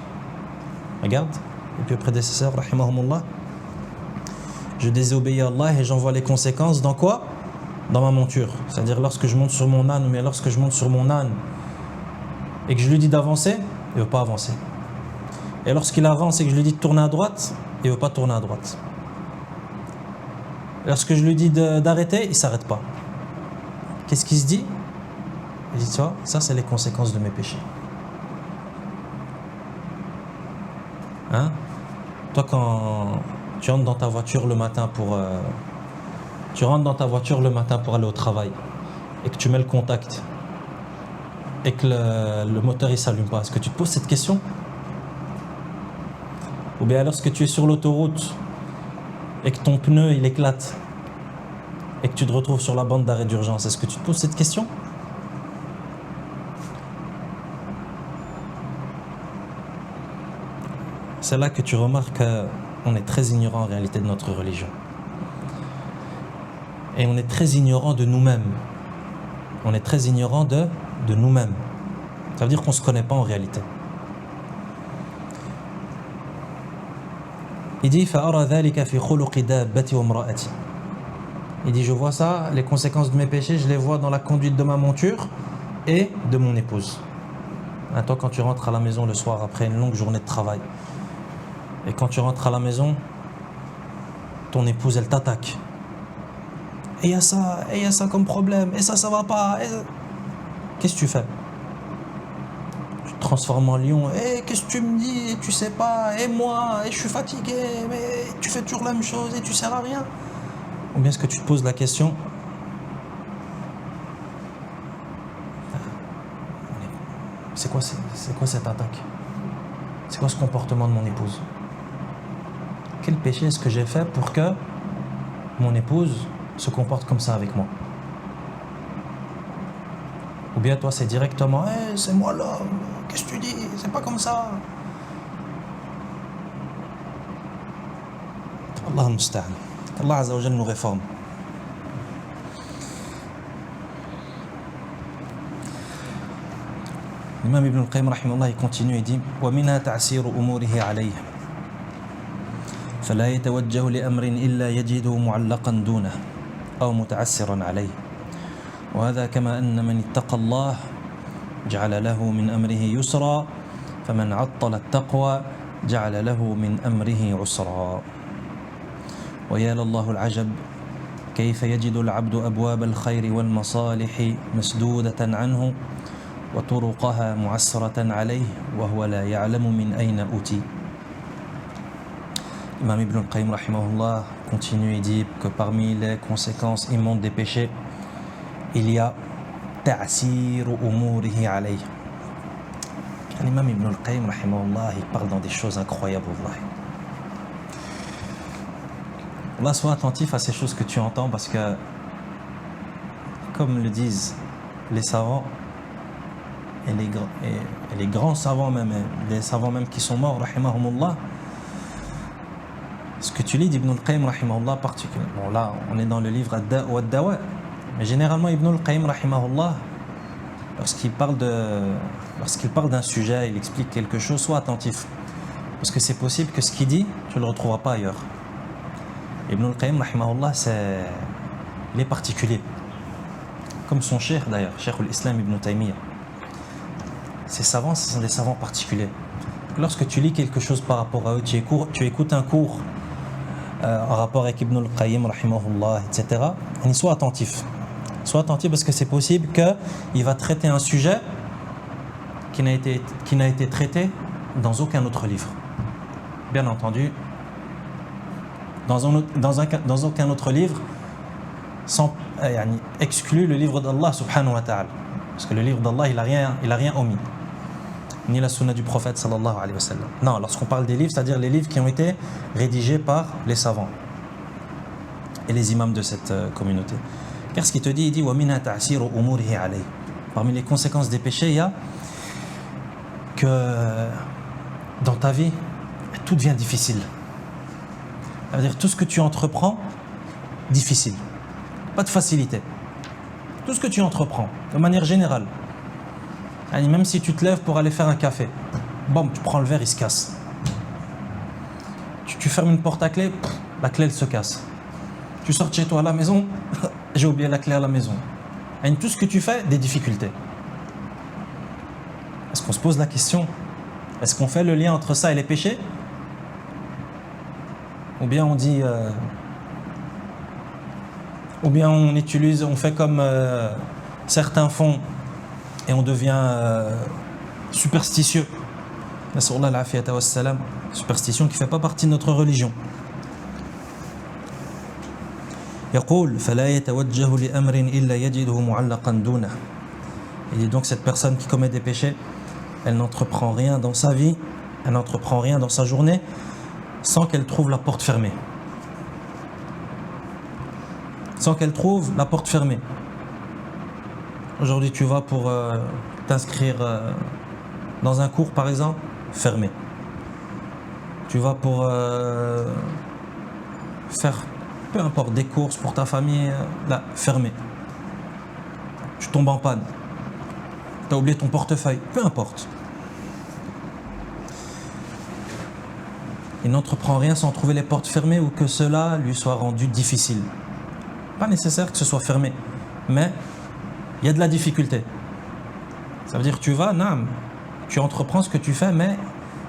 Regarde, le pieux prédécesseur, rahimahumullah, je désobéis à Allah et j'en vois les conséquences dans quoi? Dans ma monture. C'est-à-dire lorsque je monte sur mon âne, mais lorsque je monte sur mon âne et que je lui dis d'avancer, il ne veut pas avancer. Et lorsqu'il avance et que je lui dis de tourner à droite, il ne veut pas tourner à droite. Et lorsque je lui dis d'arrêter, il ne s'arrête pas. Qu'est-ce qu'il se dit? Il dit, tu vois, ça c'est les conséquences de mes péchés. Hein? Toi, quand tu rentres dans ta voiture le matin pour aller au travail et que tu mets le contact et que le moteur il s'allume pas, est-ce que tu te poses cette question? Ou bien lorsque tu es sur l'autoroute et que ton pneu il éclate et que tu te retrouves sur la bande d'arrêt d'urgence, est-ce que tu te poses cette question? C'est là que tu remarques qu'on est très ignorant en réalité de notre religion. Et on est très ignorant de nous-mêmes. On est très ignorant de nous-mêmes. Ça veut dire qu'on ne se connaît pas en réalité. Il dit فَأَرَى ذَلِكَ فِي خُلُقِ دَابَّتِي وَامْرَأَتِي. Il dit je vois ça, les conséquences de mes péchés, je les vois dans la conduite de ma monture et de mon épouse. Toi, quand tu rentres à la maison le soir après une longue journée de travail, et quand tu rentres à la maison, ton épouse, elle t'attaque. Et il y a ça comme problème, et ça va pas. Qu'est-ce que tu fais? Tu te transformes en lion. Qu'est-ce que tu me dis? Tu sais pas, et moi, et je suis fatigué, mais tu fais toujours la même chose et tu sers à rien. Ou bien est-ce que tu te poses la question, c'est quoi cette attaque? C'est quoi ce comportement de mon épouse? Quel péché est-ce que j'ai fait pour que mon épouse se comporte comme ça avec moi? Ou bien toi c'est directement c'est moi l'homme, qu'est-ce que tu dis? C'est pas comme ça. Allah musta'an. Allah Azza wa Jalla nous réforme. L'imam Ibn al-Qayyim rahimahullah il continue et dit وَمِنْهَا تَعْسِيرُ أُمُورِهِ عَلَيْهِ فلا يتوجه لأمر إلا يجده معلقا دونه أو متعسرا عليه وهذا كما أن من اتقى الله جعل له من أمره يسرا فمن عطل التقوى جعل له من أمره عسرا ويا لله العجب كيف يجد العبد أبواب الخير والمصالح مسدودة عنه وطرقها معسرة عليه وهو لا يعلم من أين أتي. Imam Ibn al-Qayyim rahimahullah continue et dit que parmi les conséquences immondes des péchés, il y a ta'sir umurihi alayh. L'imam Ibn al-Qayyim rahimahullah, il parle dans des choses incroyables. Allah, sois attentif à ces choses que tu entends parce que, comme le disent les savants, et les grands savants même, des savants même qui sont morts, rahimahumullah, ce que tu lis d'Ibn al-Qayyim rahimahullah particulièrement, bon là on est dans le livre Ad-Da' wa Ad-Dawa, mais généralement Ibn al-Qayyim rahimahullah, lorsqu'il parle d'un sujet, il explique quelque chose, sois attentif, parce que c'est possible que ce qu'il dit, tu ne le retrouveras pas ailleurs. Ibn al-Qayyim, rahimahullah, il est particulier. Comme son cheikh d'ailleurs, Cheikh al-Islam Ibn Taymiyyah. Ces savants, ce sont des savants particuliers. Lorsque tu lis quelque chose par rapport à eux, tu écoutes un cours en rapport avec Ibn al-Qayyim, rahimahullah, etc. Et sois attentif. Sois attentif parce que c'est possible qu'il va traiter un sujet qui n'a été traité dans aucun autre livre. Bien entendu, dans aucun autre livre, exclut le livre d'Allah subhanahu wa ta'ala. Parce que le livre d'Allah, il a rien omis. Ni la sunna du prophète sallallahu alayhi wa sallam. Non, lorsqu'on parle des livres, c'est-à-dire les livres qui ont été rédigés par les savants et les imams de cette communauté. Car ce qu'il te dit, il dit وَمِنَا تَعْسِيرُ أُمُورِهِ عَلَيْهِ. Parmi les conséquences des péchés, il y a que dans ta vie, tout devient difficile. C'est-à-dire tout ce que tu entreprends, difficile. Pas de facilité. Tout ce que tu entreprends, de manière générale. Même si tu te lèves pour aller faire un café, bon, tu prends le verre, il se casse. Tu fermes une porte à clé, la clé elle se casse. Tu sors de chez toi à la maison, j'ai oublié la clé à la maison. Tout ce que tu fais, des difficultés. Est-ce qu'on se pose la question? Est-ce qu'on fait le lien entre ça et les péchés? Ou bien on dit... ou bien on fait comme certains font et on devient superstitieux. Superstition qui ne fait pas partie de notre religion. يقول فلا يتوجه لأمر إلا يجده معلقا دونه. Il dit donc cette personne qui commet des péchés, elle n'entreprend rien dans sa vie, elle n'entreprend rien dans sa journée sans qu'elle trouve la porte fermée. Sans qu'elle trouve la porte fermée. Aujourd'hui, tu vas pour t'inscrire dans un cours, par exemple, fermé. Tu vas pour faire, peu importe, des courses pour ta famille, là, fermé. Tu tombes en panne. Tu as oublié ton portefeuille, peu importe. Il n'entreprend rien sans trouver les portes fermées ou que cela lui soit rendu difficile. Pas nécessaire que ce soit fermé, mais il y a de la difficulté. Ça veut dire que tu entreprends ce que tu fais, mais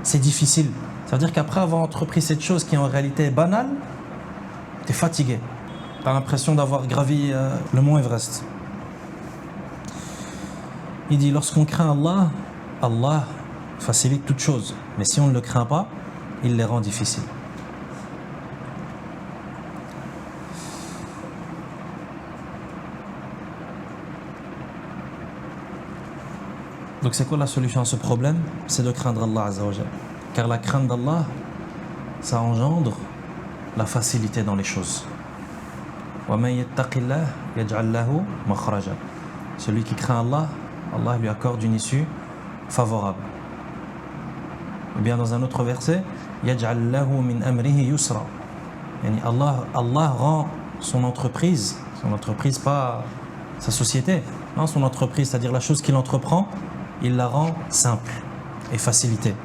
c'est difficile. Ça veut dire qu'après avoir entrepris cette chose qui en réalité est banale, tu es fatigué. Tu as l'impression d'avoir gravi le mont Everest. Il dit, lorsqu'on craint Allah, Allah facilite toutes choses. Mais si on ne le craint pas, il les rend difficiles. Donc c'est quoi la solution à ce problème? C'est de craindre Allah Azza wa Jal. Car la crainte d'Allah, ça engendre la facilité dans les choses. وَمَن يَتَّقِ اللَّهَ يَجْعَلْ لَهُ مَخْرَجًا. Celui qui craint Allah, Allah lui accorde une issue favorable. Ou bien dans un autre verset, يَجْعَلْ لَهُ مِنْ أَمْرِهِ يُسْرًا. Allah rend son entreprise pas sa société, non, son entreprise, c'est-à-dire la chose qu'il entreprend, il la rend simple et facilitée.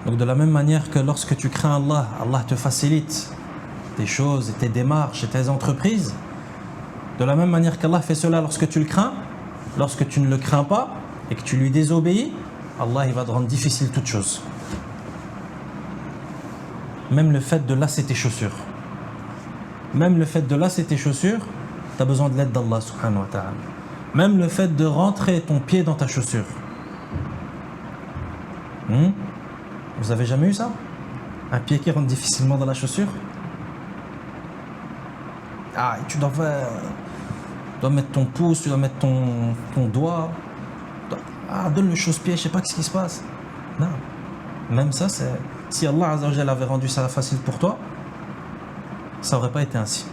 Donc de la même manière que lorsque tu crains Allah, Allah te facilite tes choses et tes démarches et tes entreprises, de la même manière qu'Allah fait cela lorsque tu le crains, lorsque tu ne le crains pas et que tu lui désobéis, Allah il va te rendre difficile toute chose. Même le fait de lasser tes chaussures. Même le fait de lasser tes chaussures, tu as besoin de l'aide d'Allah subhanahu wa ta'ala. Même le fait de rentrer ton pied dans ta chaussure. Vous avez jamais eu ça? Un pied qui rentre difficilement dans la chaussure? Ah, tu dois mettre ton pouce, tu dois mettre ton doigt. Donne le chausse-pied, je sais pas ce qui se passe. Non. Même ça, si Allah Azza wa Jalla avait rendu ça facile pour toi, ça n'aurait pas été ainsi.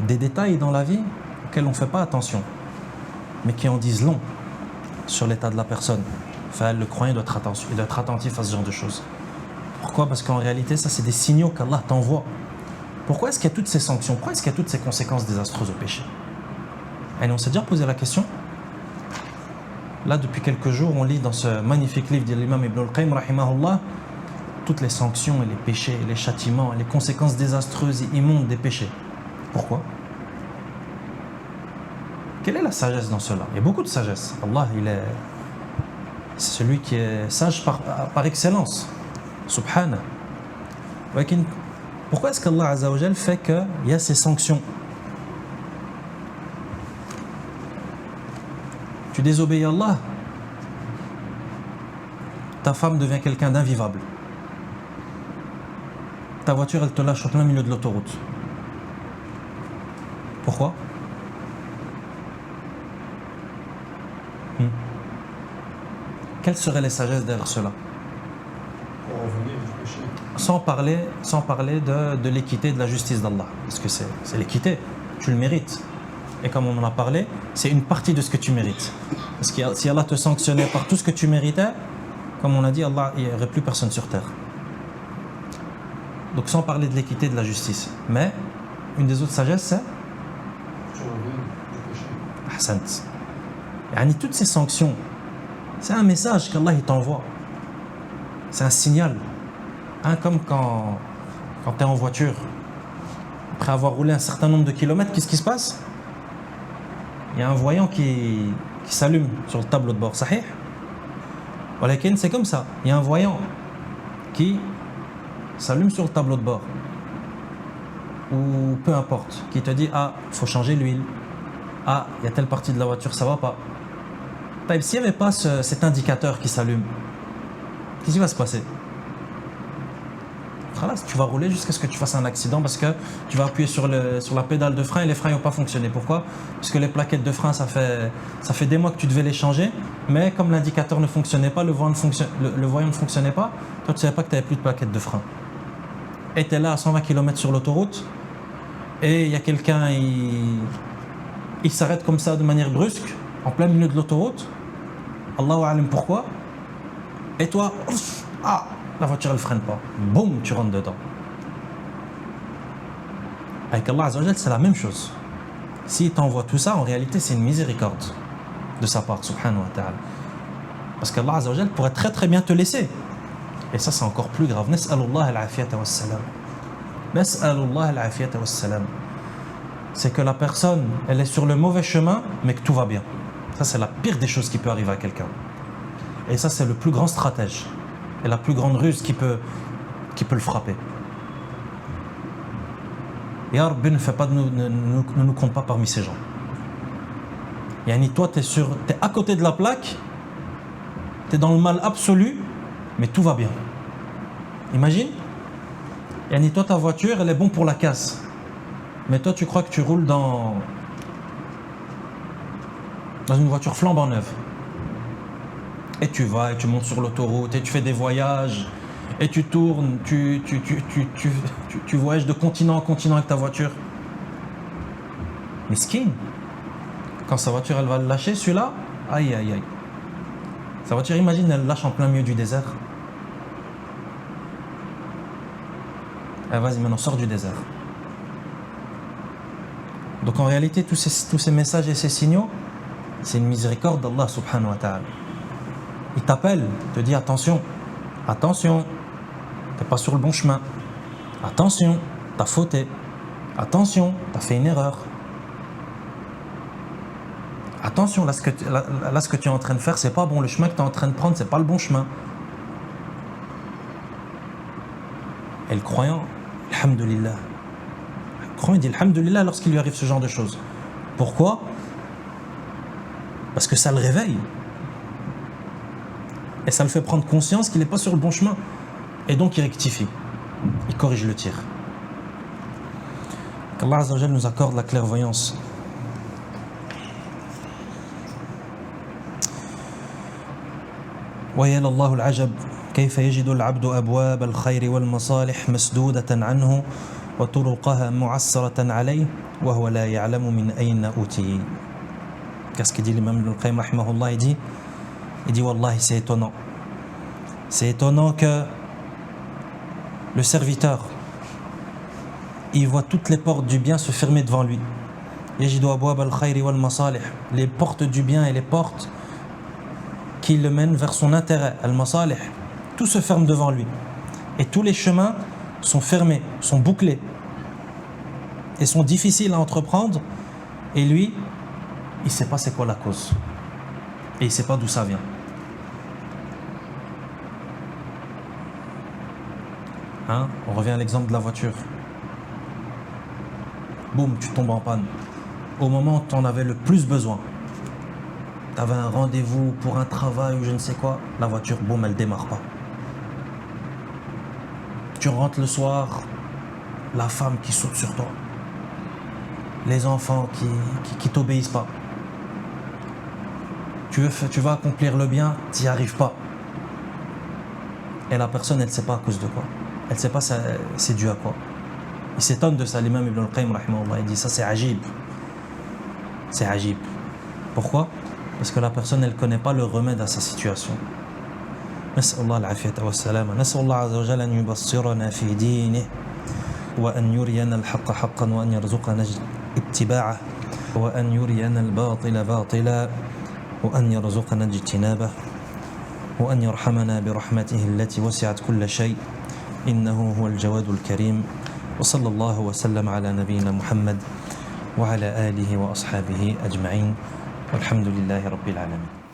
Des détails dans la vie auxquels on ne fait pas attention, mais qui en disent long sur l'état de la personne. Enfin, le croyant doit être attentif à ce genre de choses. Pourquoi? Parce qu'en réalité, ça, c'est des signaux qu'Allah t'envoie. Pourquoi est-ce qu'il y a toutes ces sanctions? Pourquoi est-ce qu'il y a toutes ces conséquences désastreuses au péché? Et on s'est déjà posé la question. Là, depuis quelques jours, on lit dans ce magnifique livre de l'imam Ibn al-Qayyim, rahimahullah, toutes les sanctions et les péchés, et les châtiments, et les conséquences désastreuses et immondes des péchés. Pourquoi? Quelle est la sagesse dans cela? Il y a beaucoup de sagesse. Allah, c'est celui qui est sage par excellence. Subhana. Pourquoi est-ce qu'Allah Azza wa Jal fait qu'il y a ces sanctions? Tu désobéis à Allah, ta femme devient quelqu'un d'invivable. Ta voiture, elle te lâche au plein milieu de l'autoroute. Pourquoi? Quelles seraient les sagesses derrière cela? Pour revenir du péché. Sans parler de l'équité, de la justice d'Allah. Parce que c'est l'équité, tu le mérites. Et comme on en a parlé, c'est une partie de ce que tu mérites. Parce que si Allah te sanctionnait par tout ce que tu méritais, comme on a dit, Allah, il n'y aurait plus personne sur terre. Donc sans parler de l'équité, de la justice. Mais une des autres sagesses, c'est Tu reviens du péché. Ahsant. Yani, toutes ces sanctions, c'est un message qu'Allah il t'envoie. C'est un signal. Hein, comme quand tu es en voiture, après avoir roulé un certain nombre de kilomètres, qu'est-ce qui se passe? Il y a un voyant qui s'allume sur le tableau de bord. Sahih? Walakin, c'est comme ça. Il y a un voyant qui s'allume sur le tableau de bord. Ou peu importe. Qui te dit, ah, il faut changer l'huile. Ah, il y a telle partie de la voiture, ça va pas. S'il n'y avait pas cet indicateur qui s'allume, qu'est-ce qui va se passer? Tu vas rouler jusqu'à ce que tu fasses un accident parce que tu vas appuyer sur la pédale de frein et les freins n'ont pas fonctionné. Pourquoi? Parce que les plaquettes de frein, ça fait des mois que tu devais les changer, mais comme l'indicateur ne fonctionnait pas, le voyant ne fonctionnait pas, toi tu ne savais pas que tu n'avais plus de plaquettes de frein. Et tu es là à 120 km sur l'autoroute et il y a quelqu'un, il s'arrête comme ça de manière brusque, en plein milieu de l'autoroute. Allahu a'lam pourquoi. Et toi, ouf, ah, la voiture elle freine pas. Boum, tu rentres dedans. Avec Allah Azza wa Jal, c'est la même chose. S'il t'envoie tout ça, en réalité, c'est une miséricorde de sa part, subhanahu wa ta'ala. Parce qu'Allah Azza wa Jal pourrait très très bien te laisser. Et ça, c'est encore plus grave. Nas'alullah al-afiyata wa salam. Nas'alullah al-afiyata wa salam. C'est que la personne, elle est sur le mauvais chemin, mais que tout va bien. Ça, c'est la pire des choses qui peut arriver à quelqu'un. Et ça, c'est le plus grand stratège. Et la plus grande ruse qui peut le frapper. Ya Rabbi, ne nous compte pas parmi ces gens. Yani, toi, tu es à côté de la plaque, tu es dans le mal absolu, mais tout va bien. Imagine, yani, toi, ta voiture, elle est bonne pour la casse. Mais toi, tu crois que tu roules dans une voiture flambant neuve. Et tu vas, et tu montes sur l'autoroute, et tu fais des voyages, et tu tournes, tu voyages de continent en continent avec ta voiture. Miskin. Quand sa voiture, elle va le lâcher, celui-là, aïe, aïe, aïe. Sa voiture, imagine, elle lâche en plein milieu du désert. Vas-y, maintenant, sors du désert. Donc en réalité, tous ces messages et ces signaux, c'est une miséricorde d'Allah subhanahu wa ta'ala. Il t'appelle, te dit attention, attention, t'es pas sur le bon chemin. Attention, t'as fauté. Attention, t'as fait une erreur. Attention, là ce que tu es en train de faire, c'est pas bon. Le chemin que tu es en train de prendre, c'est pas le bon chemin. Et le croyant, alhamdulillah. Le croyant, il dit alhamdulillah lorsqu'il lui arrive ce genre de choses. Pourquoi? Parce que ça le réveille. Et ça le fait prendre conscience qu'il n'est pas sur le bon chemin. Et donc il rectifie. Il corrige le tir. Qu'Allah Azza wa Jal nous accorde la clairvoyance. ويا الله العجب كيف يجد العبد أبواب الخير والمصالح مسدودة عنه وطرقها معسرة عليه وهو لا يعلم من أين أوتي. Qu'est-ce qu'il dit l'imam Ibn al-Qayyim rahimahullah? Il dit Wallahi, c'est étonnant. C'est étonnant que le serviteur, il voit toutes les portes du bien se fermer devant lui. Yajidu abwab al-khayri wal masalih. Les portes du bien et les portes qui le mène vers son intérêt, al-masalih. Tout se ferme devant lui. Et tous les chemins sont fermés, sont bouclés. Et sont difficiles à entreprendre. Et lui, il ne sait pas c'est quoi la cause. Et il ne sait pas d'où ça vient. Hein? On revient à l'exemple de la voiture. Boum, tu tombes en panne. Au moment où tu en avais le plus besoin. Tu avais un rendez-vous pour un travail ou je ne sais quoi. La voiture, boum, elle ne démarre pas. Tu rentres le soir, la femme qui saute sur toi. Les enfants qui t'obéissent pas. Tu vas accomplir le bien, tu n'y arrives pas. Et la personne, elle ne sait pas à cause de quoi. Elle ne sait pas c'est dû à quoi. Il s'étonne de ça, l'imam Ibn al-Qayyim, il dit ça c'est ajib. C'est ajib. Pourquoi? Parce que la personne, elle ne connaît pas le remède à sa situation. نسأل الله العافية والسلامة نسأل الله عز وجل أن يبصرنا في دينه وأن يرينا الحق حقا وأن يرزقنا اتباعه وأن يرينا الباطل باطلا وأن يرزقنا اجتنابه وأن يرحمنا برحمته التي وسعت كل شيء إنه هو الجواد الكريم وصلى الله وسلم على نبينا محمد وعلى آله وأصحابه أجمعين والحمد لله رب العالمين.